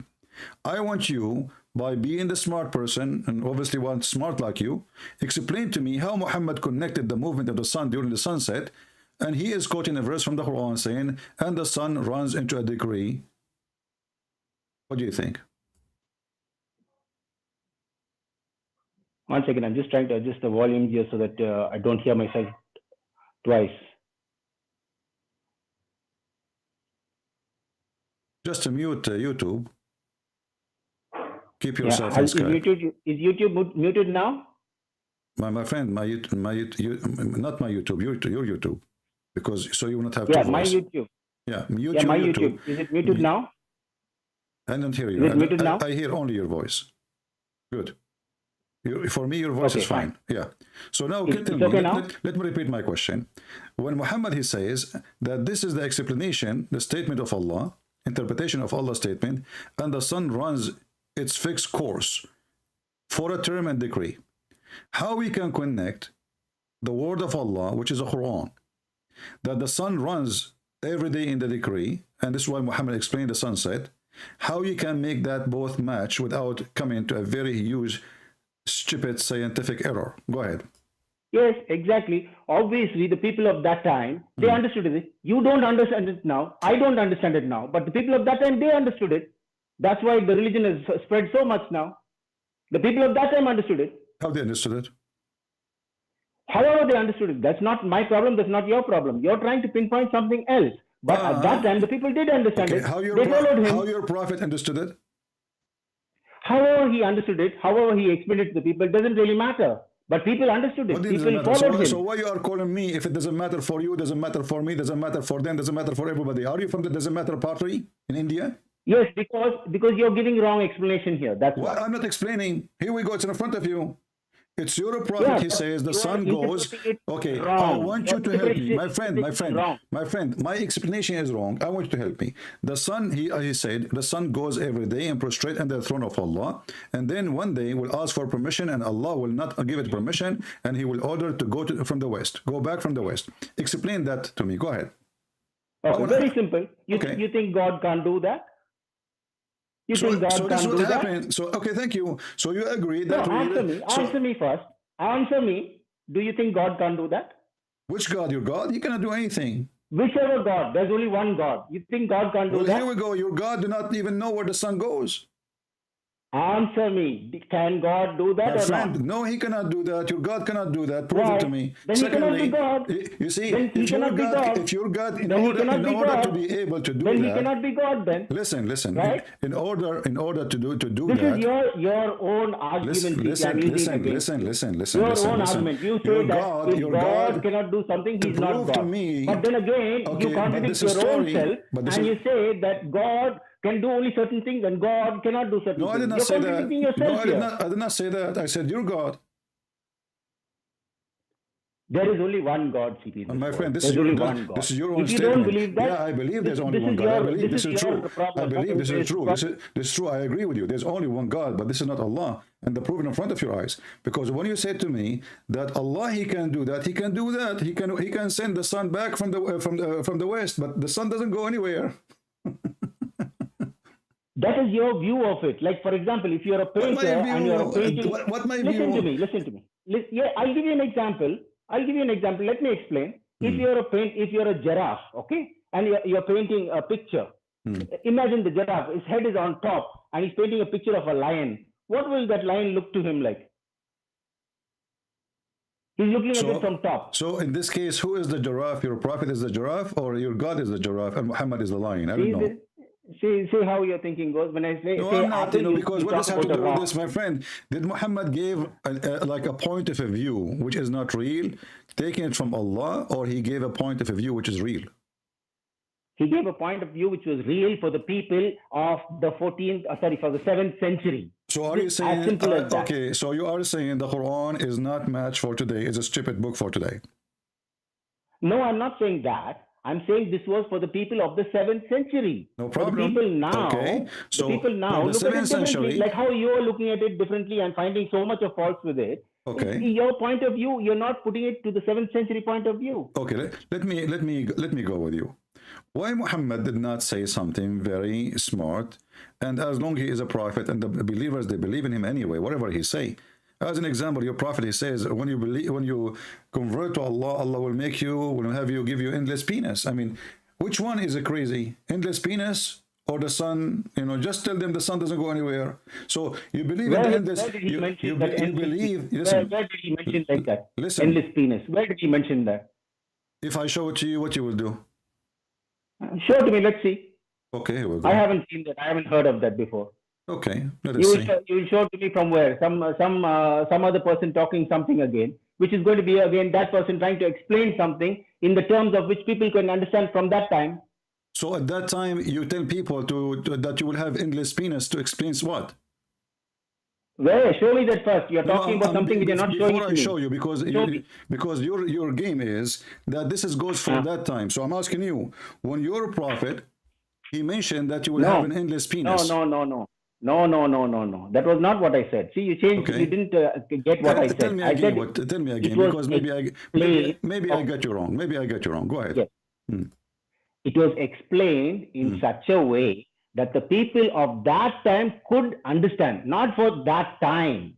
I want you, by being the smart person, and obviously one smart like you, explain to me how Muhammad connected the movement of the sun during the sunset, and he is quoting a verse from the Quran saying, and the sun runs into a degree. What do you think? One second, I'm just trying to adjust the volume here so that I don't hear myself Twice. Just to mute YouTube. Keep Yeah. yourself in Is Skype. YouTube muted now? My friend, not my YouTube, your YouTube, because so you will not have Yeah, two my voice. YouTube. Yeah, mute Yeah, your my YouTube. YouTube. Is it muted now? I don't hear Is you. it muted now? I hear only your voice. Good. For me, your voice Okay, is fine. Yeah. So now, It's tell me, okay now? let me repeat my question. When Muhammad, he says that this is the explanation, the statement of Allah, interpretation of Allah's statement, and the sun runs its fixed course for a term and decree. How we can connect the word of Allah, which is the Quran, that the sun runs every day in the decree, and this is why Muhammad explained the sunset, how you can make that both match without coming to a very huge, stupid scientific error. Go ahead. Yes, exactly. Obviously, the people of that time, they understood it. You don't understand it now. I don't understand it now. But the people of that time, they understood it. That's why the religion has spread so much now. The people of that time understood it. How they understood it? However they understood it, that's not my problem, that's not your problem. You're trying to pinpoint something else. But at that time, the people did understand it. They followed him. How your prophet understood it? However he understood it, however he explained it to the people, it doesn't really matter. But people understood it. People followed him. So why you are calling me if it doesn't matter for you, doesn't matter for me, doesn't matter for them, doesn't matter for everybody? Are you from the doesn't matter party in India? Yes, because you're giving wrong explanation here. That's why. I'm not explaining. Here we go. It's in front of you. It's your prophet. He says the sun goes. Okay, I want you to help me, my friend. My explanation is wrong. I want you to help me. The sun, he said, the sun goes every day and prostrate under the throne of Allah, and then one day will ask for permission, and Allah will not give it permission, and He will order to go from the west, go back from the west. Explain that to me. Go ahead. Okay, very simple. You think God can't do that? You think God can't do that? So okay, thank you. So you agree that? No, answer me first. Answer me. Do you think God can't do that? Which God? Your God? He cannot do anything. Whichever God. There's only one God. You think God can't do that? Here we go. Your God do not even know where the sun goes. Answer me. Can God do that or not? No, He cannot do that. Your God cannot do that. Prove it to me. Then Secondly, He cannot be God. You see, if your God, in order to be able to do then that, He cannot be God. Then listen. Right? In order to do this that. This is your own argument. Listen. Your own argument. You say that if God cannot do something, He's not God. To me, but then again, you contradict your own self, and you say that God can do only certain things and God cannot do certain things. I did not say that. No, I did not say that. I said you're God. There is only one God, CP. My friend, this is your only God. God. This is your own if you statement. Don't believe that, yeah, I believe there's only one God. I believe this is true. I believe this is true. This is true. I agree with you. There's only one God, but this is not Allah. And the proof in front of your eyes. Because when you say to me that Allah, He can do that, He can do that. He can send the sun back from the west, but the sun doesn't go anywhere. That is your view of it. Like, for example, if you're a painter and you're a painting... What my listen view? Listen to me. Yeah, I'll give you an example. Let me explain. If you're a giraffe, okay, and you're painting a picture. Imagine the giraffe. His head is on top, and he's painting a picture of a lion. What will that lion look to him like? He's looking at it from top. So in this case, who is the giraffe? Your prophet is the giraffe, or your God is the giraffe, and Muhammad is the lion? I don't know. See how your thinking goes. When I say, no, I'm not, because what does have to do with this, my friend? Did Muhammad give like a point of a view which is not real, taking it from Allah, or he gave a point of a view which is real? He gave a point of view which was real for the people of the for the 7th century. So are you saying, okay, so you are saying the Quran is not match for today, it's a stupid book for today? No, I'm not saying that. I'm saying this was for the people of the 7th century. No problem. For the people now, okay. So the people now look at it differently, like how you are looking at it differently and finding so much of faults with it. Okay. Your point of view, you're not putting it to the 7th century point of view. Okay, let me go with you. Why Muhammad did not say something very smart, and as long he is a prophet and the believers, they believe in him anyway, whatever he say. As an example, your prophet, he says, when you convert to Allah, Allah will give you endless penis. I mean, which one is a crazy? Endless penis or the sun? Just tell them the sun doesn't go anywhere. So you believe in endless. Where did he mention that? You believe. Where did he mention like that? Listen. Endless penis. Where did he mention that? If I show it to you, what you will do? Show it to me. Let's see. Okay, here we go. I haven't seen that. I haven't heard of that before. Okay, let us see. You will show it to me from where? Some other person talking something again, which is going to be again that person trying to explain something in the terms of which people can understand from that time. So at that time, you tell people that you will have endless penis to explain what? Where? Show me that first. You're talking about something which you're not showing before to I me. show you, because your game is that this goes for that time. So I'm asking you, when your prophet, he mentioned that you will have an endless penis. No. That was not what I said. See, you changed. Okay. You didn't get what I said. Tell me again. Tell me again, because maybe I got you wrong. Maybe I got you wrong. Go ahead. Yes. It was explained in such a way that the people of that time could understand, not for that time.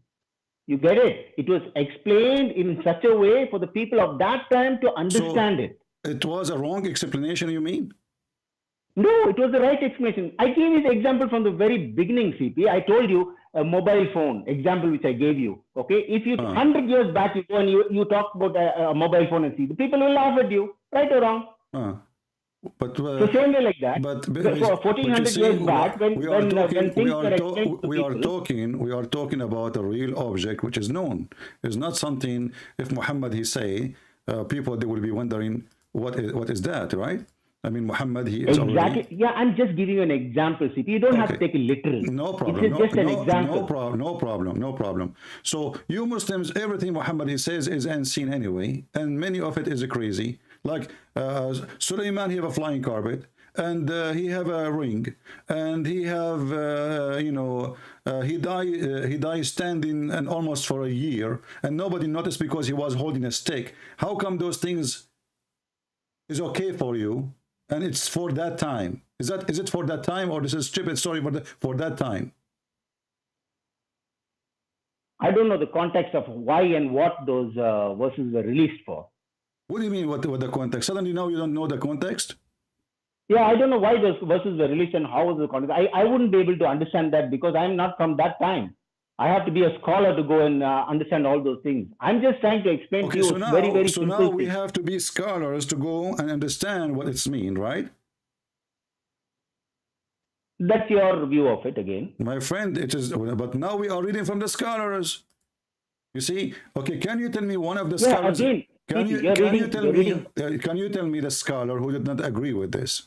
You get it? It was explained in such a way for the people of that time to understand it. It was a wrong explanation, you mean? No, it was the right explanation. I gave you the example from the very beginning, CP. I told you a mobile phone example which I gave you. Okay, if you 100 years back you go and you talk about a mobile phone and see, the people will laugh at you, right or wrong. But so same way like that. But 1400 years back, when things were explained to we people, are talking about a real object which is known. It's not something. If Muhammad he say, people they will be wondering what is that, right? I mean, Muhammad, he is exactly. Already... Yeah, I'm just giving you an example, CP. You don't have to take it literal. No problem. It's just an example. No problem. So you Muslims, everything Muhammad he says is unseen anyway, and many of it is crazy. Like Sulaiman, he have a flying carpet, and he have a ring, and he have he died standing and almost for a year, and nobody noticed because he was holding a stick. How come those things is okay for you? And it's for that time. Is it for that time, or this is stupid story for that time? I don't know the context of why and what those verses were released for. What do you mean? What the context? Suddenly now you don't know the context? Yeah, I don't know why those verses were released and how was the context. I wouldn't be able to understand that because I'm not from that time. I have to be a scholar to go and understand all those things. I'm just trying to explain to you very simple now we have to be scholars to go and understand what it's mean, right? That's your view of it again. My friend, it is, but now we are reading from the scholars. You see? Okay, can you tell me one of the scholars? Again, can you tell me the scholar who did not agree with this?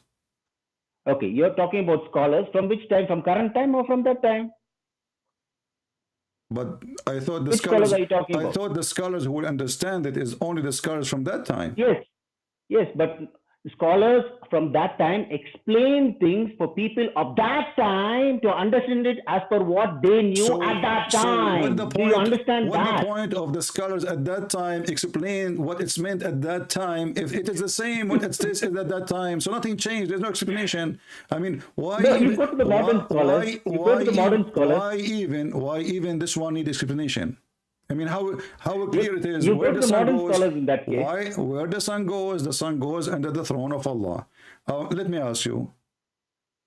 Okay, you're talking about scholars from which time? From current time or from that time? But I thought the Which scholars are you talking about? I thought the scholars who will understand it is only the scholars from that time. Yes, but scholars from that time explain things for people of that time to understand it as per what they knew at that time. Do you understand that? The point of the scholars at that time explain what it's meant at that time. If it is the same what it says at that time, so nothing changed. There's no explanation. I mean, why? No, you go to the modern scholars. Why even this one needs explanation? I mean, how clear it is. You go to the modern scholars in that case. Where the sun goes under the throne of Allah. Let me ask you,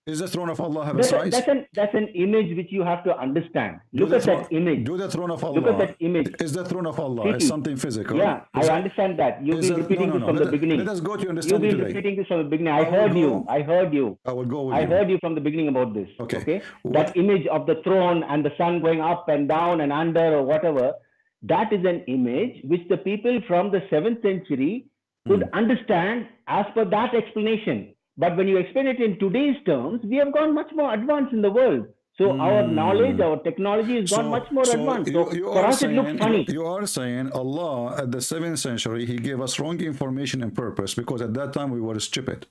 is the throne of Allah have a size? That's an image which you have to understand. Look at that image. Do the throne of Allah. Look at that image. Is the throne of Allah is something physical? Yeah, I understand that. You've been repeating this from the beginning. Let us go to understanding today. You've been repeating this from the beginning. I heard you. I will go with you. I heard you from the beginning about this. Okay. That image of the throne and the sun going up and down and under or whatever, that is an image which the people from the 7th century could understand as per that explanation. But when you explain it in today's terms, we have gone much more advanced in the world. So our knowledge, our technology has gone much more advanced. So for us, it looks funny. You are saying Allah at the 7th century, he gave us wrong information and purpose because at that time we were stupid.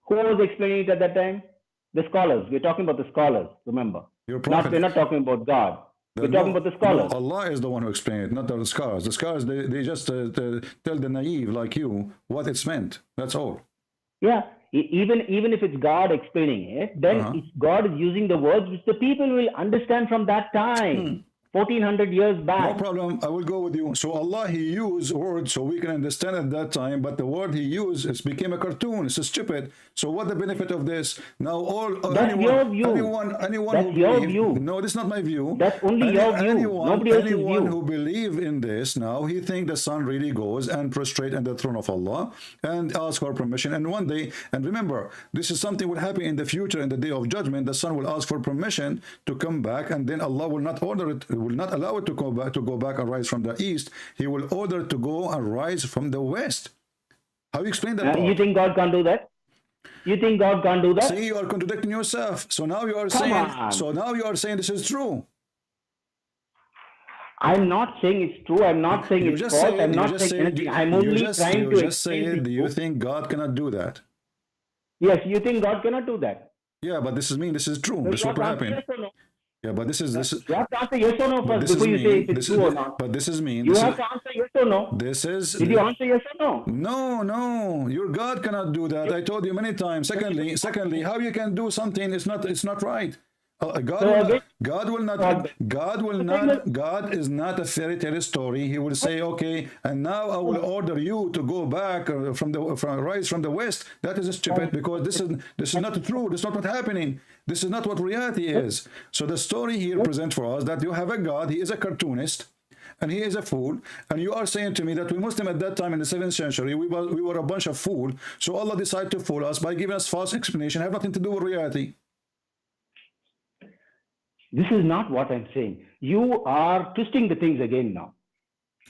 Who was explaining it at that time? The scholars. We're talking about the scholars, remember. We're not talking about God. We're talking about the scholars. No, Allah is the one who explained it, not the scholars. The scholars, they just tell the naive like you what it's meant. That's all. Yeah. Even if it's God explaining it, then God is using the words which the people will understand from that time. 1400 years back. No problem. I will go with you. So Allah, He used words so we can understand at that time, but the word He used became a cartoon. It's stupid. So what the benefit of this? Now That's your view. anyone That's who your believe, view. no, this is not my view. That's only your view. Nobody else's anyone view. who believe in this now, he think the son really goes and prostrate at the throne of Allah and ask for permission. And one day, and remember, this is something will happen in the future, in the day of judgment. The son will ask for permission to come back, and then Allah will not order it, will not allow it to go back and rise from the east. He will order to go and rise from the west. How you explain that? You think God can't do that? You think God can't do that? See, you are contradicting yourself. So now you are saying this is true. I'm not saying it's true. I'm not saying it's false. I'm not saying anything. I'm only trying to explain. Do you think God cannot do that? Yes, you think God cannot do that? Yeah, but this is true. This is what happened. Yes or no? Yeah, but this is. You have to answer yes or no first before you say if it's true or not. But this is mean. You have to answer yes or no. Did you answer yes or no? No. Your God cannot do that. I told you many times. Secondly, how you can do something? It's not right. God is not a fairy tale story. He will say, okay, and now I will order you to go back rise from the west. That is stupid, because this is not true. This is not what's happening. This is not what reality is. So the story here presents for us that you have a God. He is a cartoonist, and he is a fool. And you are saying to me that we Muslim at that time in the 7th century, we were a bunch of fools. So Allah decided to fool us by giving us false explanation. Have nothing to do with reality. This is not what I'm saying. You are twisting the things again now.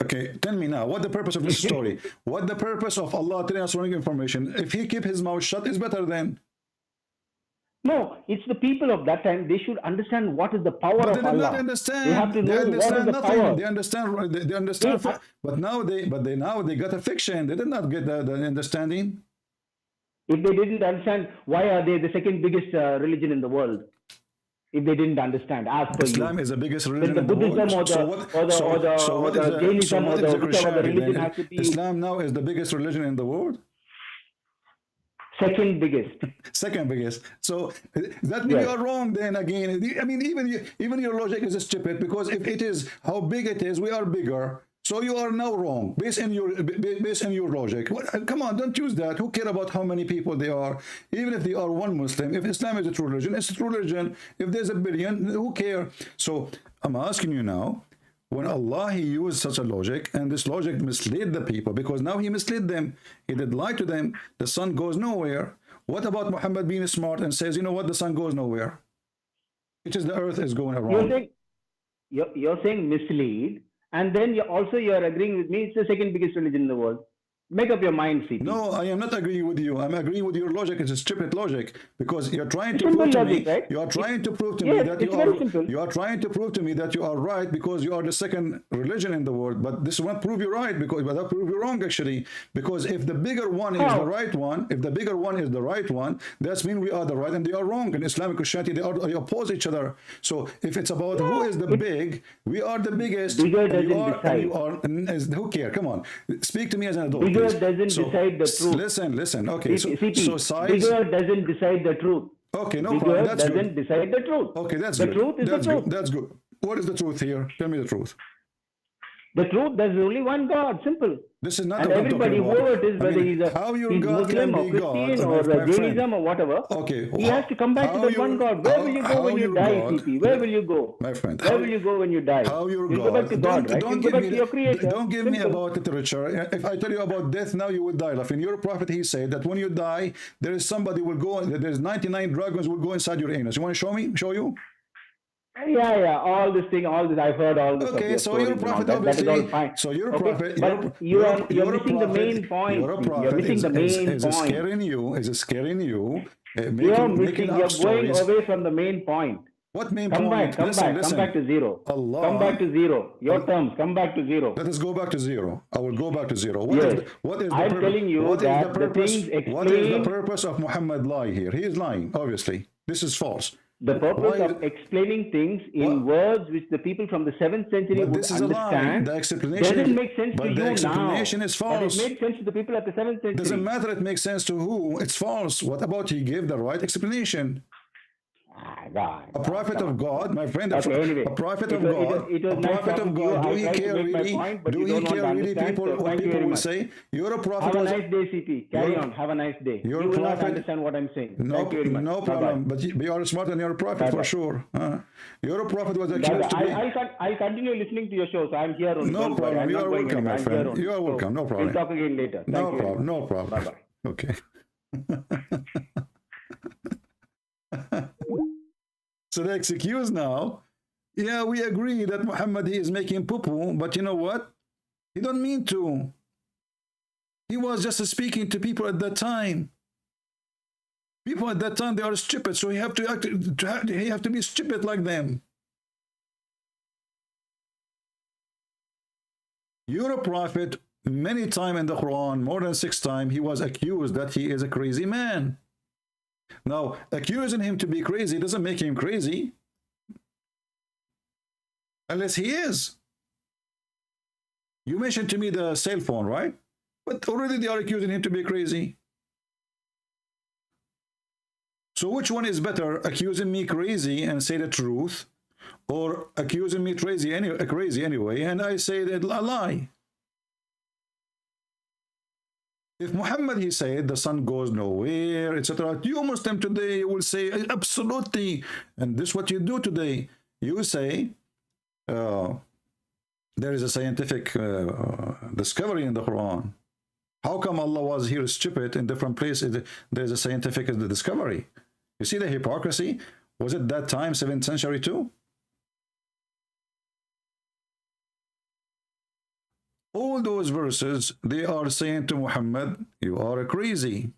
Okay, tell me now, what the purpose of this story? What the purpose of Allah telling us wrong information? If he keep his mouth shut, it's better then. No, it's the people of that time. They should understand what is the power of Allah. They do not understand. They have to know what is the nothing. power. They understand. But now they got a fiction. They did not get the understanding. If they didn't understand, why are they the second biggest religion in the world? If they didn't understand, as per Islam you. is the biggest religion in the Buddhism world. or the Jainism or whichever the religion has to be. Islam now is the biggest religion in the world. Second biggest. Second biggest. So that means you are wrong then again. I mean, even your logic is stupid, because if it is how big it is, we are bigger. So you are now wrong based on your logic. Come on, don't use that. Who care about how many people they are? Even if they are one Muslim, if Islam is a true religion, it's a true religion. If there's a billion, who care? So I'm asking you now, when Allah, he used such a logic, and this logic misled the people, because now he misled them. He did lie to them. The sun goes nowhere. What about Muhammad being smart and says, you know what, the sun goes nowhere? It is the earth is going around. You're saying mislead, and then you're agreeing with me, it's the second biggest religion in the world. Make up your mind, CP. No, I am not agreeing with you. I'm agreeing with your logic. It's a stupid logic, because you're trying to prove to me. Right? You are trying to prove to me that you are trying to prove to me that you are right, because you are the second religion in the world. But this won't prove you right, because that prove you wrong actually. Because if the bigger one is the right one, that means we are the right and they are wrong. In Islamic Christianity, they oppose each other. So if it's about who is the big, we are the biggest. Bigger doesn't decide. Who cares? Come on, speak to me as an adult. Bigger doesn't decide the truth. Listen. Okay, CP, so size. Bigger doesn't decide the truth. Okay, no problem. That's doesn't decide the truth. Okay, that's the good. Truth is that's the truth. Good. That's good. What is the truth here? Tell me the truth. The truth, there's only one God. Simple. This is not and everybody, whoever it is, whether he's Muslim or Christian or Jainism or whatever, okay, he has to come back to that one God. Where will you go when you die, CP? Where will you go? My friend. Where will you go when you die? How your you God? go back to God, right? You go back to your Creator. Don't give me about literature. If I tell you about death now, you will die laughing. Your prophet, he said that when you die, there is somebody will go, there's 99 dragons will go inside your anus. You want to show me? Show you? Yeah, all this, I've heard all this. Okay, so you're a prophet, obviously. That is all fine. So you're a prophet. But you're missing the main point. You're a prophet. You're missing the main point. Is it scaring you? Is it scaring you? You're going away from the main point. What main point? Come back to zero. Allah. Come back to zero. Your terms, come back to zero. Let us go back to zero. I will go back to zero. What is I'm telling you what that is the purpose? the things explain. What is the purpose of Muhammad lie here? He is lying, obviously. This is false. The purpose of explaining things in words which the people from the 7th century would understand the explanation doesn't make sense to you now. The explanation is false. But it made sense to the people at the 7th century. Doesn't matter. It makes sense to who. It's false. What about he gave the right explanation? God. A prophet of God, my friend, Okay, anyway, a prophet of it was God, nice a prophet talking of to you. God, do I he tried to care make my really? point, but Do you he don't want to care really? understand, People, so what thank you people very will much. say, you're a prophet. Have a Was, nice day, CP. Carry you're, on. Have a nice day. you're You a will not prophet. understand what I'm saying. No, Thank you very much. no Bye-bye. problem. But you are smart and you're a prophet Bye-bye. for sure. You're a prophet was Bye-bye. accused to be. I'll continue listening to your show, so I'm here only. No Don't worry. problem. I'm You not are going welcome, anywhere. my I'm here friend. only. You are welcome. No We'll problem. talk again later. Thank No you very problem. much. No problem. Bye-bye. Okay. So the excuse now, yeah, we agree that Muhammad, he is making poo-poo, but you know what? He don't mean to. He was just speaking to people at that time. People at that time, they are stupid, so he have to act, he have to be stupid like them. You're a prophet. Many times in the Quran, more than 6 times, he was accused that he is a crazy man. Now, accusing him to be crazy doesn't make him crazy. Unless he is. You mentioned to me the cell phone, right? But already they are accusing him to be crazy. So which one is better, accusing me crazy and say the truth, or accusing me crazy anyway, and I say that a lie? If Muhammad, he said, the sun goes nowhere, etc., you Muslim today will say, absolutely. And this is what you do today. You say, there is a scientific discovery in the Quran. How come Allah was here stupid in different places? There's a scientific discovery. You see the hypocrisy? Was it that time, 7th century too? All those verses, they are saying to Muhammad, you are crazy.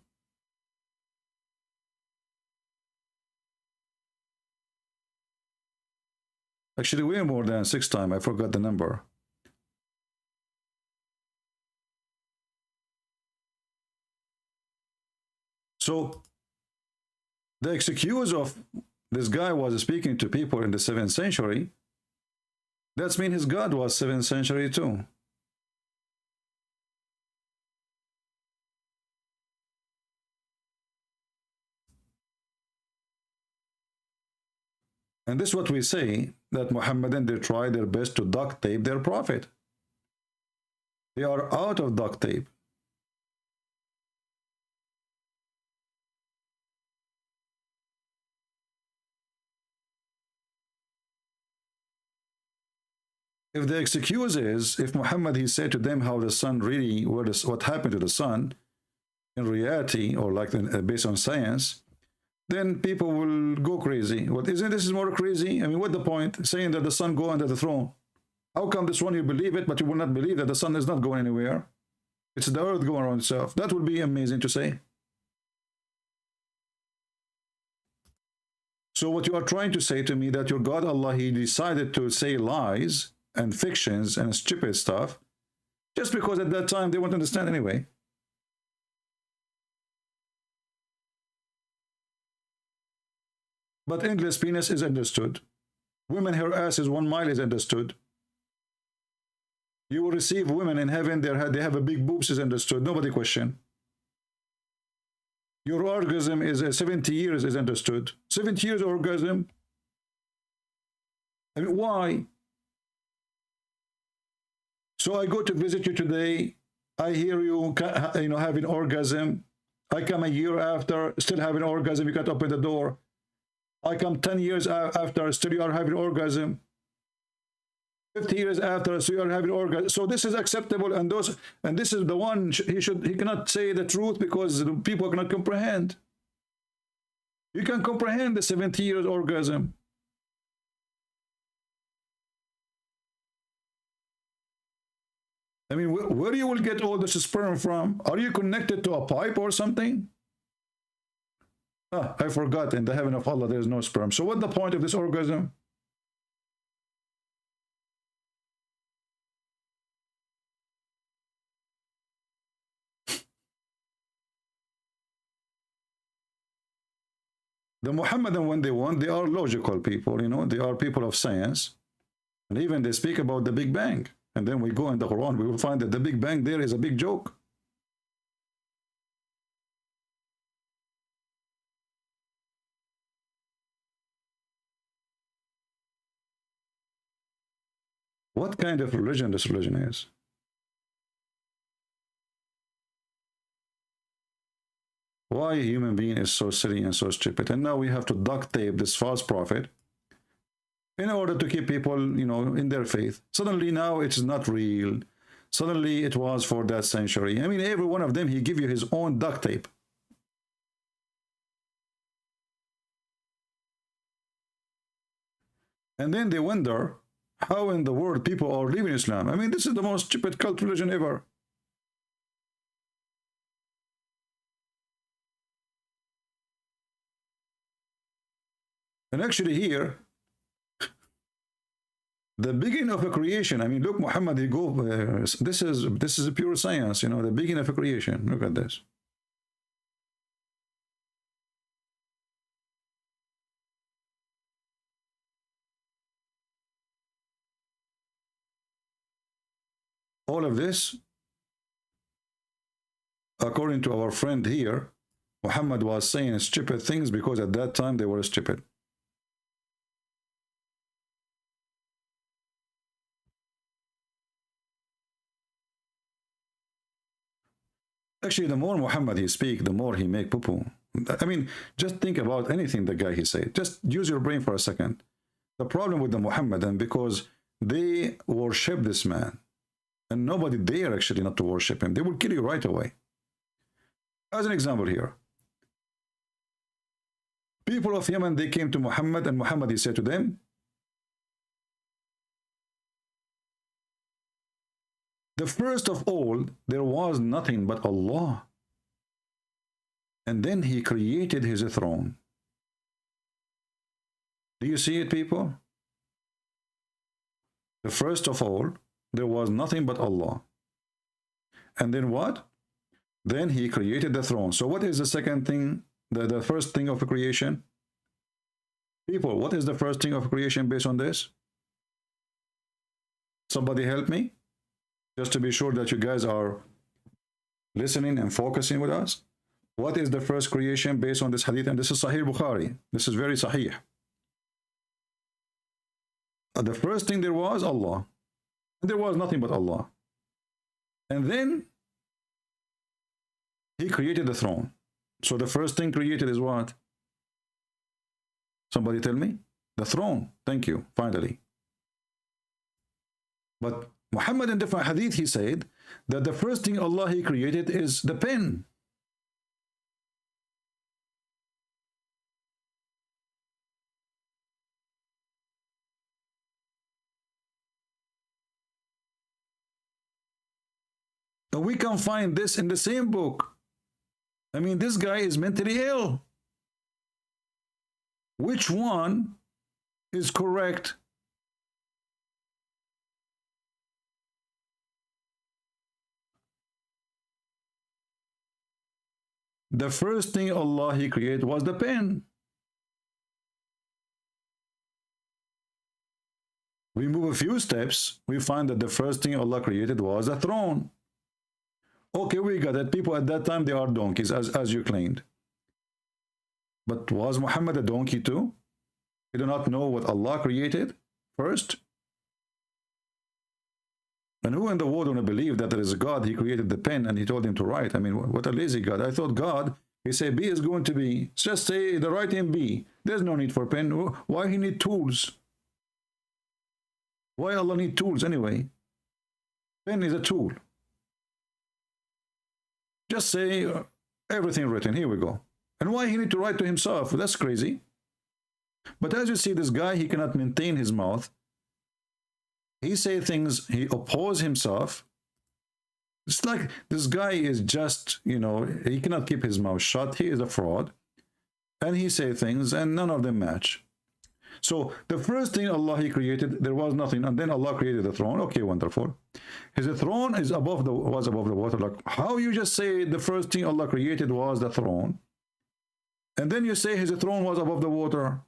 Actually, way more than 6 times. I forgot the number. So, the excuse of this guy was speaking to people in the 7th century. That means his God was 7th century too. And this is what we say, that Muhammadan, they try their best to duct tape their prophet. They are out of duct tape. If the excuse is, if Muhammad, he said to them how the sun really, what happened to the sun in reality, or like based on science, then people will go crazy. What isn't this is more crazy? I mean, what's the point? Saying that the sun go under the throne. How come this one you believe it, but you will not believe that the sun is not going anywhere? It's the earth going around itself. That would be amazing to say. So what you are trying to say to me, that your God Allah, he decided to say lies and fictions and stupid stuff, just because at that time they won't understand anyway. But endless penis is understood. Women, her ass is 1 mile is understood. You will receive women in heaven, they have a big boobs is understood. Nobody question. Your orgasm is 70 years is understood. 70 years orgasm. I mean, why? So I go to visit you today. I hear you, having orgasm. I come a year after, still having orgasm. You can't open the door. I come 10 years after, still you are having orgasm. 50 years after, so you are having orgasm. So this is acceptable, and this is the one he cannot say the truth because people cannot comprehend. You can comprehend the 70 years orgasm. I mean, where you will get all this sperm from? Are you connected to a pipe or something? I forgot, in the heaven of Allah there is no sperm. So what's the point of this orgasm? The Muhammadan, when they want, they are logical people, they are people of science. And even they speak about the Big Bang. And then we go in the Quran, we will find that the Big Bang there is a big joke. What kind of religion this religion is? Why a human being is so silly and so stupid? And now we have to duct tape this false prophet in order to keep people, you know, in their faith. Suddenly now it's not real. Suddenly it was for that century. I mean, every one of them, he give you his own duct tape. And then they wonder how in the world people are leaving Islam. I mean, this is the most stupid cult religion ever. And actually here, the beginning of a creation. I mean, look, Muhammad, he go. This is a pure science. You know, the beginning of a creation. Look at this. All of this, according to our friend here, Muhammad was saying stupid things because at that time they were stupid. Actually, the more Muhammad he speak, the more he make poo-poo. I mean, just think about anything the guy he say. Just use your brain for a second. The problem with the Muhammadan, because they worship this man, and nobody dare actually not to worship him. They will kill you right away. As an example here, people of Yemen, they came to Muhammad, and Muhammad, he said to them, the first of all, there was nothing but Allah. And then he created his throne. Do you see it, people? The first of all, there was nothing but Allah. And then what? Then he created the throne. So what is the second thing, the first thing of creation? People, what is the first thing of creation based on this? Somebody help me? Just to be sure that you guys are listening and focusing with us. What is the first creation based on this hadith? And this is Sahih Bukhari. This is very Sahih. The first thing there was Allah. And there was nothing but Allah. And then he created the throne. So the first thing created is what? Somebody tell me? The throne. Thank you. Finally. But Muhammad in different hadith, he said that the first thing Allah he created is the pen. And we can find this in the same book. I mean, this guy is mentally ill. Which one is correct? The first thing Allah he created was the pen. We move a few steps, we find that the first thing Allah created was a throne. Okay, we got it. People at that time, they are donkeys, as you claimed. But was Muhammad a donkey too? He do not know what Allah created first? And who in the world want to believe that there is a God, he created the pen and he told him to write? I mean, what a lazy God. I thought God, he said B is going to be, just say the writing B. There's no need for pen. Why he need tools? Why Allah need tools anyway? Pen is a tool. Just say everything written. Here we go. And why he need to write to himself? That's crazy. But as you see, this guy, he cannot maintain his mouth. He say things, he oppose himself. It's like this guy is just, you know, he cannot keep his mouth shut. He is a fraud. And he say things and none of them match. So the first thing Allah he created, there was nothing, and then Allah created the throne. Okay, wonderful. His throne is was above the water. Like, how you just say the first thing Allah created was the throne, and then you say his throne was above the water?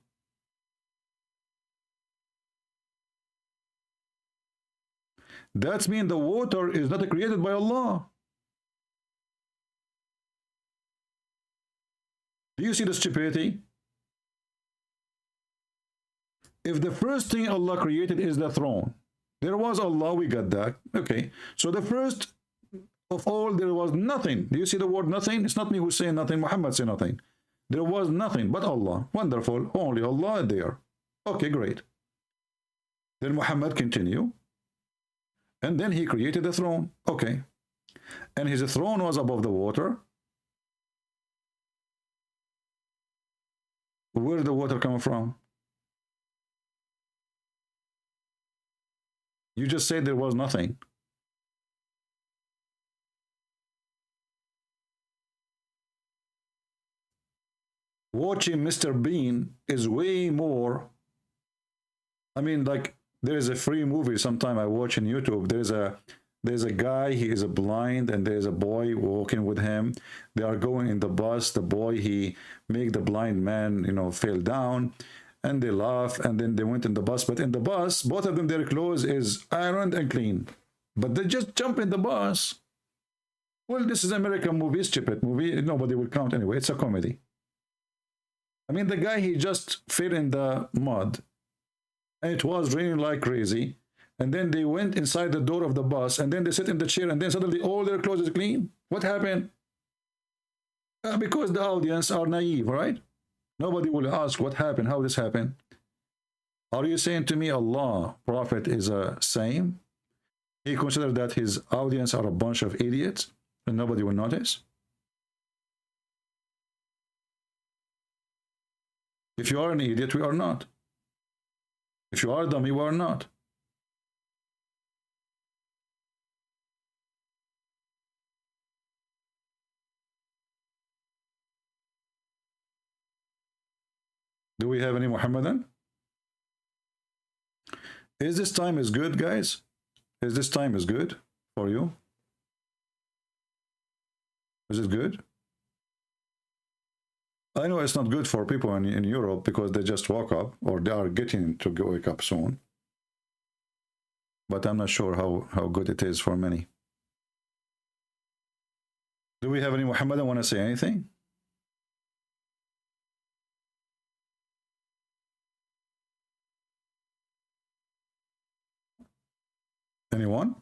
That means the water is not created by Allah. Do you see the stupidity? If the first thing Allah created is the throne, There was Allah, we got that. Okay. So the first of all, there was nothing. Do you see the word nothing? It's not me who's saying nothing. Muhammad said nothing. There was nothing but Allah. Wonderful. Only Allah there. Okay, great. Then Muhammad continue. And then he created a throne. Okay. And his throne was above the water. Where did the water come from? You just said there was nothing. Watching Mr. Bean is way more. I mean, like, there is a free movie sometime I watch on YouTube. There's a guy, he is a blind, and there's a boy walking with him. They are going in the bus. The boy, he make the blind man, you know, fall down, and they laugh, and then they went in the bus. But in the bus, both of them, their clothes is ironed and clean. But they just jump in the bus. Well, this is American movie, stupid movie. Nobody will count anyway. It's a comedy. I mean, the guy, he just fell in the mud, and it was raining like crazy. And then they went inside the door of the bus, and then they sit in the chair, and then suddenly all their clothes is clean. What happened? Because the audience are naive, right? Nobody will ask what happened, how this happened. Are you saying to me Allah, Prophet is a same? He considered that his audience are a bunch of idiots, and nobody will notice? If you are an idiot, we are not. If you are dummy, we are not. Do we have any Muhammadan? Is this time is good, guys? Is this time is good for you? Is it good? I know it's not good for people in Europe because they just woke up, or they are getting to wake up soon. But I'm not sure how good it is for many. Do we have any Muhammadan want to say anything? Anyone?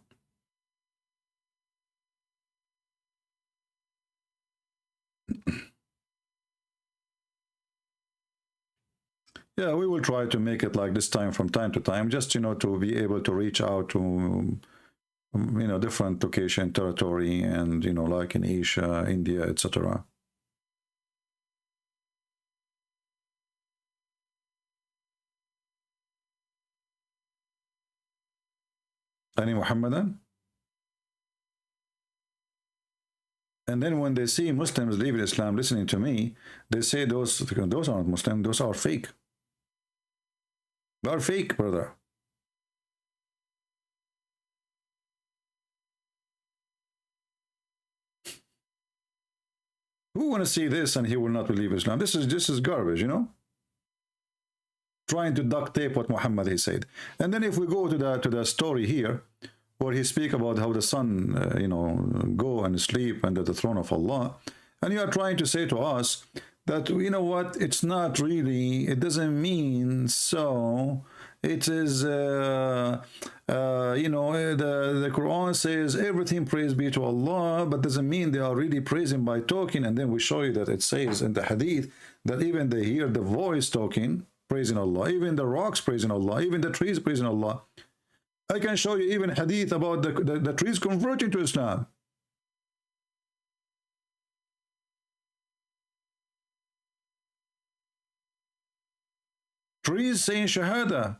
Yeah, we will try to make it like this time from time to time, just, you know, to be able to reach out to, you know, different location, territory, and, you know, like in Asia, India, etc. Any Muhammadan? And then when they see Muslims leaving Islam listening to me, they say those aren't Muslim, those are fake. They are fake, brother. Who want to see this and he will not believe Islam? This is garbage, you know? Trying to duct tape what Muhammad he said. And then if we go to the story here, where he speak about how the sun, you know, go and sleep under the throne of Allah, and you are trying to say to us that, you know what, it's not really, it doesn't mean so. It is, you know, the Quran says everything praise be to Allah, but doesn't mean they are really praising by talking. And then we show you that it says in the hadith that even they hear the voice talking, praising Allah, even the rocks praising Allah, even the trees praising Allah. I can show you even hadith about the trees converting to Islam. Trees saying Shahada.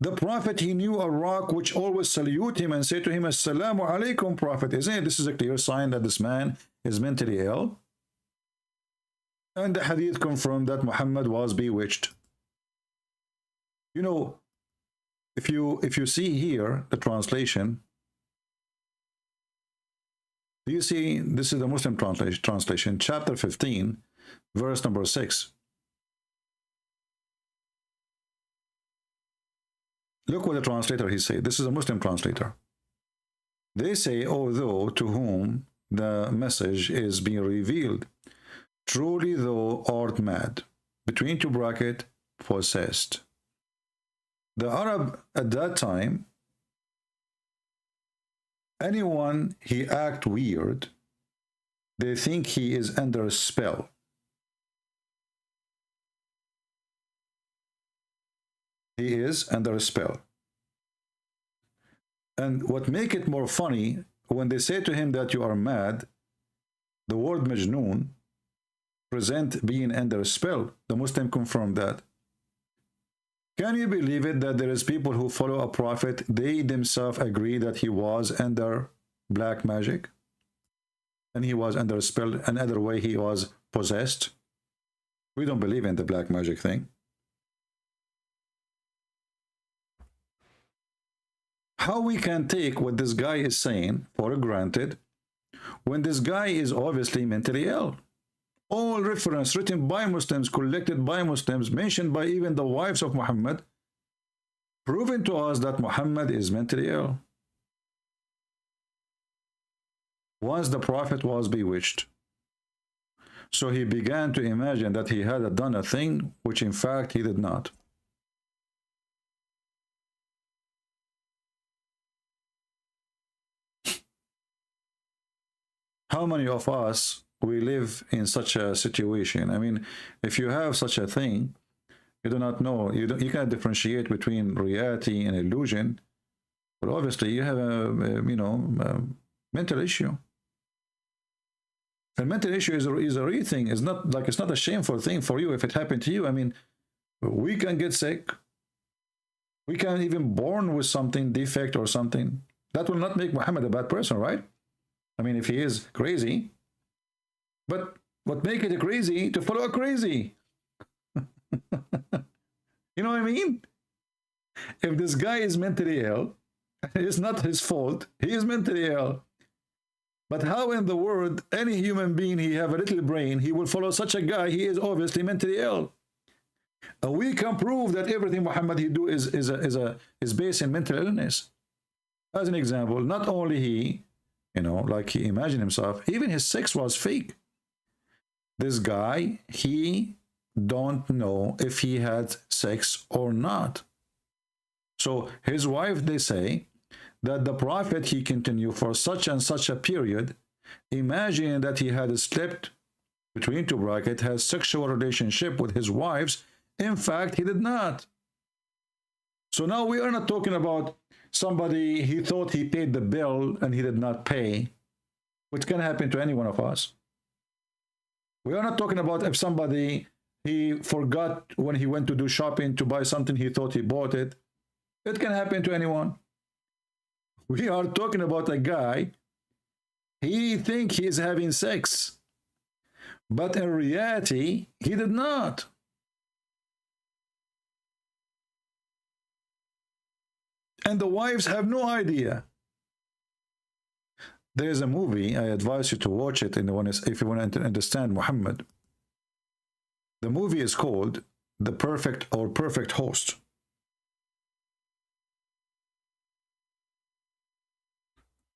The Prophet, he knew a rock which always salute him and say to him, Assalamu alaikum, Prophet. Isn't it? This is a clear sign that this man is mentally ill. And the hadith confirmed that Muhammad was bewitched. You know, if you see here the translation, do you see, this is the Muslim translation, chapter 15, verse number 6. Look what the translator he said. This is a Muslim translator. They say, although to whom the message is being revealed, truly thou art mad. between two bracket, possessed. The Arab at that time, anyone he act weird, they think he is under a spell. He is under a spell. And what make it more funny, when they say to him that you are mad, the word majnoon present being under a spell. The Muslim confirmed that. Can you believe it that there is people who follow a prophet, they themselves agree that he was under black magic? And he was under a spell, another way he was possessed? We don't believe in the black magic thing. How we can take what this guy is saying for granted when this guy is obviously mentally ill? All reference written by Muslims, collected by Muslims, mentioned by even the wives of Muhammad, proving to us that Muhammad is mentally ill. Once the Prophet was bewitched, so he began to imagine that he had done a thing which in fact he did not. How many of us we live in such a situation? I mean, if you have such a thing, you do not know, you cannot differentiate between reality and illusion. But obviously, you have a mental issue. A mental issue is a real thing. It's not like, it's not a shameful thing for you if it happened to you. I mean, we can get sick. We can even born with something defect or something. That will not make Muhammad a bad person, right? I mean, if he is crazy, but what make it crazy to follow a crazy? You know what I mean? If this guy is mentally ill, it's not his fault. He is mentally ill. But how in the world, any human being, he have a little brain, he will follow such a guy? He is obviously mentally ill. And we can prove that everything Muhammad he do is based in mental illness. As an example, not only he, like he imagined himself, even his sex was fake. This guy, he don't know if he had sex or not. So his wife, they say, that the Prophet, he continued for such and such a period, imagining that he had slept, between two brackets, has sexual relationship with his wives. In fact, he did not. So now we are not talking about somebody, he thought he paid the bill and he did not pay, which can happen to any one of us. We are not talking about if somebody, he forgot when he went to do shopping to buy something, he thought he bought it. It can happen to anyone. We are talking about a guy, he thinks he is having sex, but in reality, he did not. And the wives have no idea. There is a movie, I advise you to watch it if you want to understand Muhammad. The movie is called The Perfect or Perfect Host.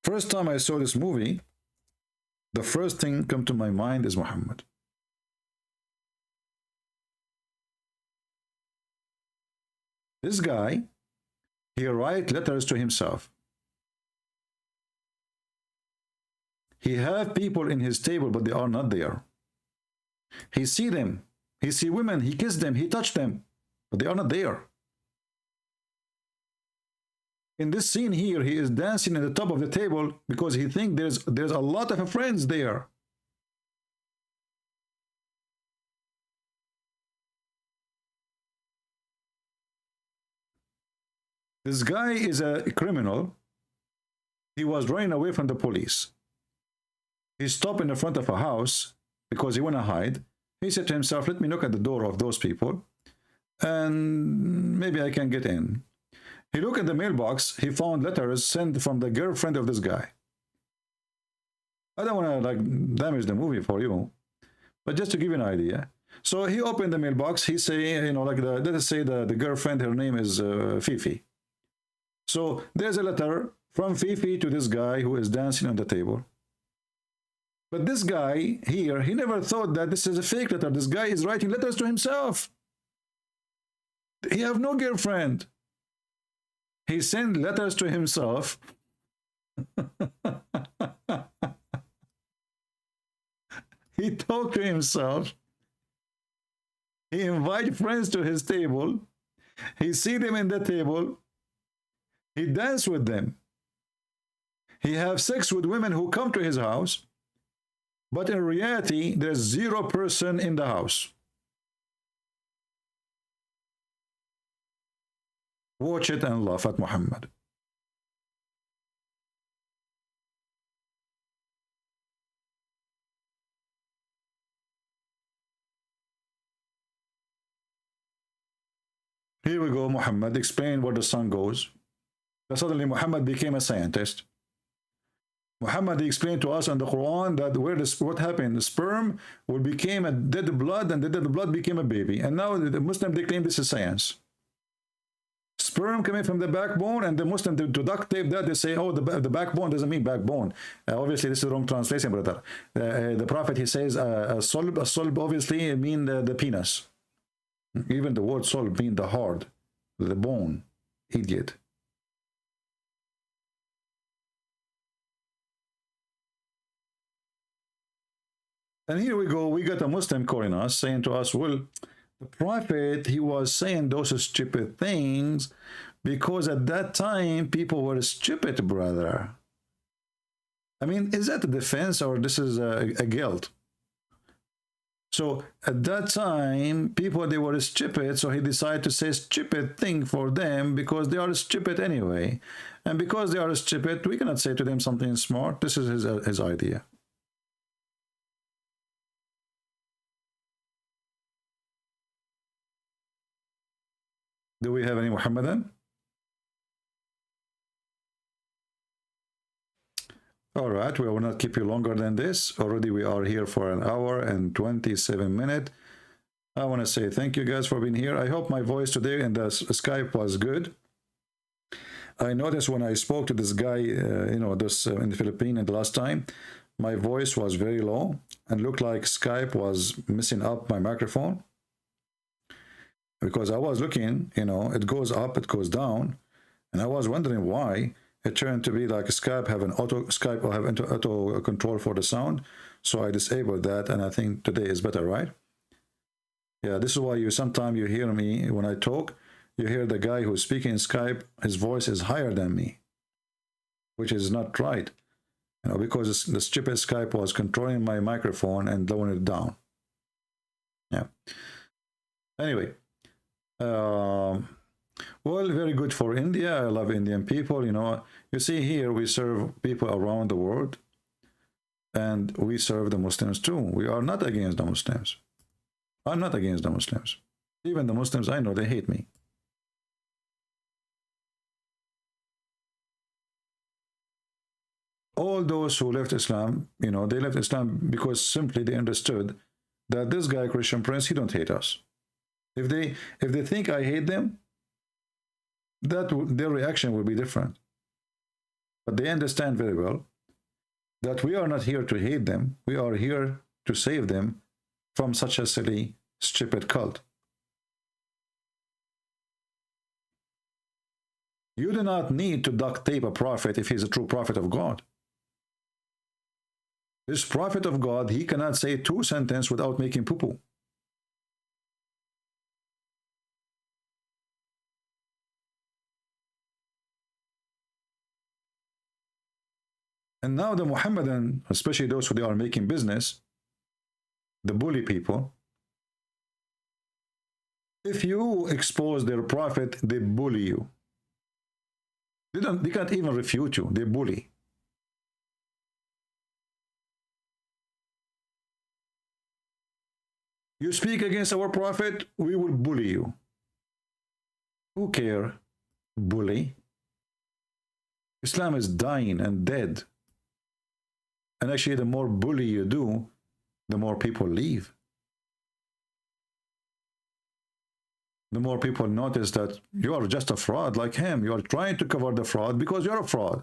First time I saw this movie, the first thing come to my mind is Muhammad. This guy, he write letters to himself. He have people in his table, but they are not there. He see them. He see women. He kiss them. He touch them, but they are not there. In this scene here, he is dancing at the top of the table because he think there's a lot of friends there. This guy is a criminal. He was running away from the police. He stopped in the front of a house because he want to hide. He said to himself, let me knock at the door of those people and maybe I can get in. He looked at the mailbox. He found letters sent from the girlfriend of this guy. I don't want to damage the movie for you, but just to give you an idea. So he opened the mailbox. He say, let us say the girlfriend, her name is Fifi. So there's a letter from Fifi to this guy who is dancing on the table. But this guy here, he never thought that this is a fake letter. This guy is writing letters to himself. He have no girlfriend. He sent letters to himself. He talked to himself. He invite friends to his table. He see them in the table. He dance with them. He have sex with women who come to his house. But in reality, there's 0 person in the house. Watch it and laugh at Muhammad. Here we go. Muhammad explained where the sun goes. Then suddenly Muhammad became a scientist. Muhammad explained to us in the Quran that what happened, the sperm became a dead blood, and the dead blood became a baby. And now the Muslim, they claim this is science. Sperm coming from the backbone, and the Muslim, to duct tape that, they say, oh, the backbone doesn't mean backbone. Obviously, this is the wrong translation, brother. The Prophet, he says, a solb obviously mean the penis. Even the word solb mean the hard, the bone. Idiot. And here we go, we got a Muslim calling us, saying to us, well, the Prophet, he was saying those stupid things because at that time people were stupid, brother. I mean, is that a defense or this is a guilt? So at that time, people, they were stupid, so he decided to say stupid thing for them because they are stupid anyway. And because they are stupid, we cannot say to them something smart. This is his idea. Do we have any Muhammadan? All right, we will not keep you longer than this. Already we are here for 1 hour and 27 minutes. I want to say thank you guys for being here. I hope my voice today in the Skype was good. I noticed when I spoke to this guy, in the Philippines the last time, my voice was very low and looked like Skype was messing up my microphone. Because I was looking, it goes up, it goes down, and I was wondering why. It turned to be like Skype have auto control for the sound, so I disabled that, and I think today is better, right? Yeah, this is why sometimes you hear me when I talk, you hear the guy who's speaking in Skype, his voice is higher than me, which is not right, because the stupid Skype was controlling my microphone and lowering it down. Yeah. Anyway. Well, very good for India. I love Indian people. You see here we serve people around the world, and we serve the Muslims too. We are not against the Muslims. I'm not against the Muslims. Even the Muslims, I know they hate me. All those who left Islam, they left Islam because simply they understood that this guy, Christian Prince, he don't hate us. If they think I hate them, their reaction will be different. But they understand very well that we are not here to hate them. We are here to save them from such a silly, stupid cult. You do not need to duct tape a prophet if he's a true prophet of God. This prophet of God, he cannot say 2 sentences without making poo-poo. And now the Muhammadan, especially those who they are making business, the bully people, if you expose their prophet, they bully you. They can't even refute you, they bully. You speak against our prophet, we will bully you. Who care? Bully. Islam is dying and dead. And actually, the more bully you do, the more people leave. The more people notice that you are just a fraud like him. You are trying to cover the fraud because you're a fraud.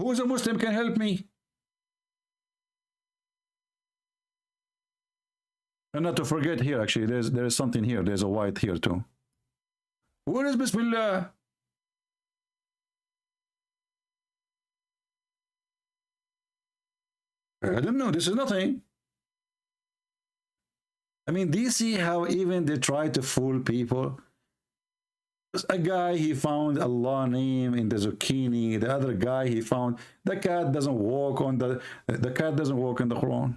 Who is a Muslim can help me? And not to forget here, actually, there is something here. There's a white here too. Where is Bismillah? I don't know. This is nothing. I mean, do you see how even they try to fool people? A guy, he found Allah name in the zucchini. The other guy, he found the cat doesn't walk on the cat doesn't walk in the Quran.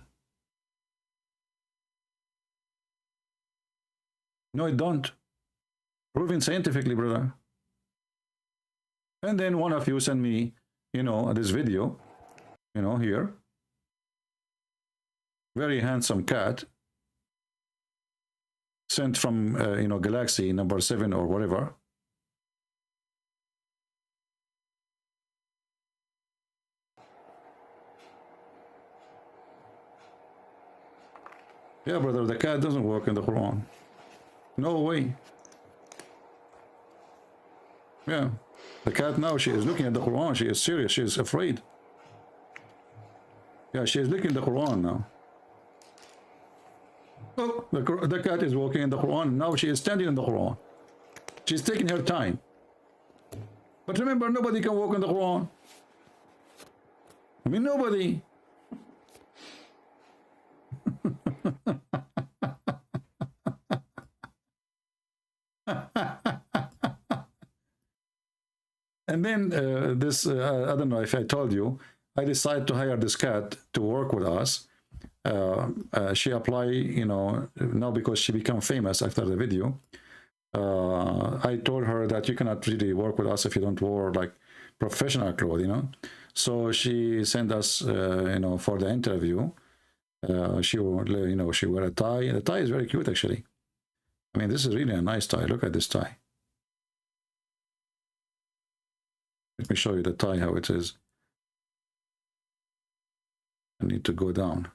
No, it don't. Proven scientifically, brother. And then one of you sent me, this video, here. Very handsome cat. Sent from, galaxy number 7 or whatever. Yeah, brother, the cat doesn't work in the Quran. No way. Yeah. The cat now, she is looking at the Quran. She is serious. She is afraid. Yeah, she is looking at the Quran now. Oh, the cat is walking in the Quran. Now she is standing in the Quran. She's taking her time. But remember, nobody can walk in the Quran. I mean, nobody. And then I don't know if I told you, I decided to hire this cat to work with us. She applied, now because she became famous after the video. I told her that you cannot really work with us if you don't wear like professional clothes, So she sent us, for the interview. She will, she wear a tie. The tie is very cute, actually. I mean, this is really a nice tie. Look at this tie. Let me show you the tie, how it is. I need to go down.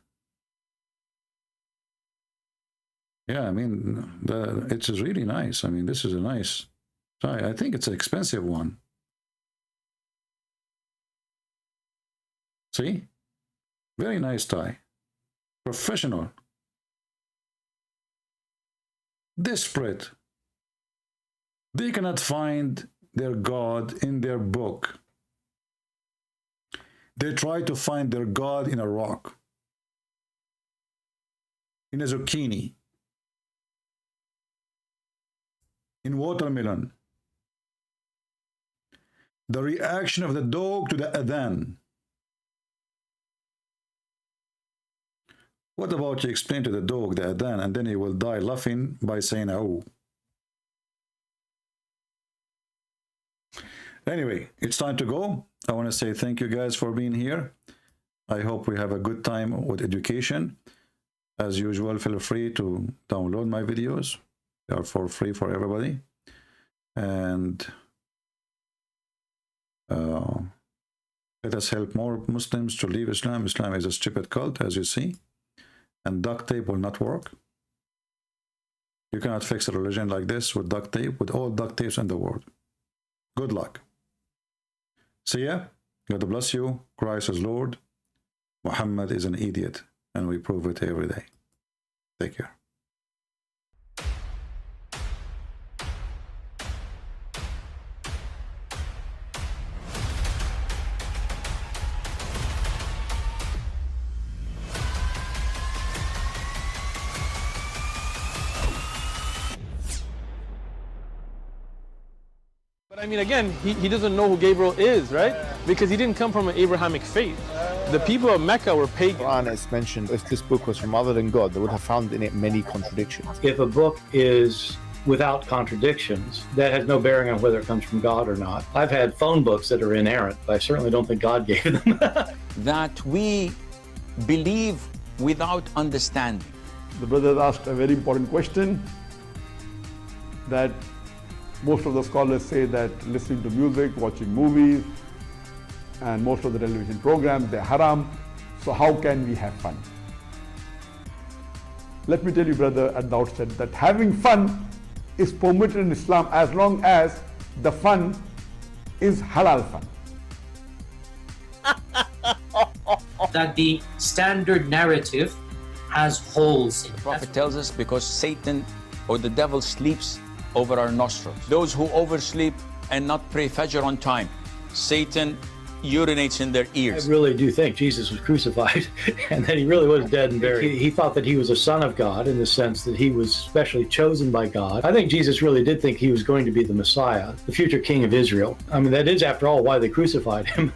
Yeah, I mean, it's really nice. I mean, this is a nice tie. I think it's an expensive one. See? Very nice tie. Professional. Desperate. They cannot find their God in their book. They try to find their God in a rock, in a zucchini, in watermelon. The reaction of the dog to the adhan. What about you explain to the dog the adhan, and then he will die laughing by saying, oh. Anyway, it's time to go. I want to say thank you guys for being here. I hope we have a good time with education. As usual, feel free to download my videos. They are for free for everybody. And let us help more Muslims to leave Islam. Islam is a stupid cult, as you see. And duct tape will not work. You cannot fix a religion like this with duct tape, with all duct tapes in the world. Good luck. See ya. God bless you. Christ is Lord. Muhammad is an idiot. And we prove it every day. Take care. But I mean, again, he doesn't know who Gabriel is, right? Because he didn't come from an Abrahamic faith. The people of Mecca were pagan. Quran is mentioned, if this book was from other than God, they would have found in it many contradictions. If a book is without contradictions, that has no bearing on whether it comes from God or not. I've had phone books that are inerrant, but I certainly don't think God gave them. That we believe without understanding. The brother asked a very important question, that most of the scholars say that listening to music, watching movies, and most of the television programs, they're haram. So how can we have fun? Let me tell you, brother, at the outset, that having fun is permitted in Islam as long as the fun is halal fun. that the standard narrative has holes in it. The Prophet tells us because Satan or the devil sleeps over our nostrils. Those who oversleep and not pray Fajr on time, Satan urinates in their ears. I really do think Jesus was crucified and that he really was dead and buried. He thought that he was a son of God in the sense that he was specially chosen by God. I think Jesus really did think he was going to be the Messiah, the future king of Israel. I mean, that is, after all, why they crucified him,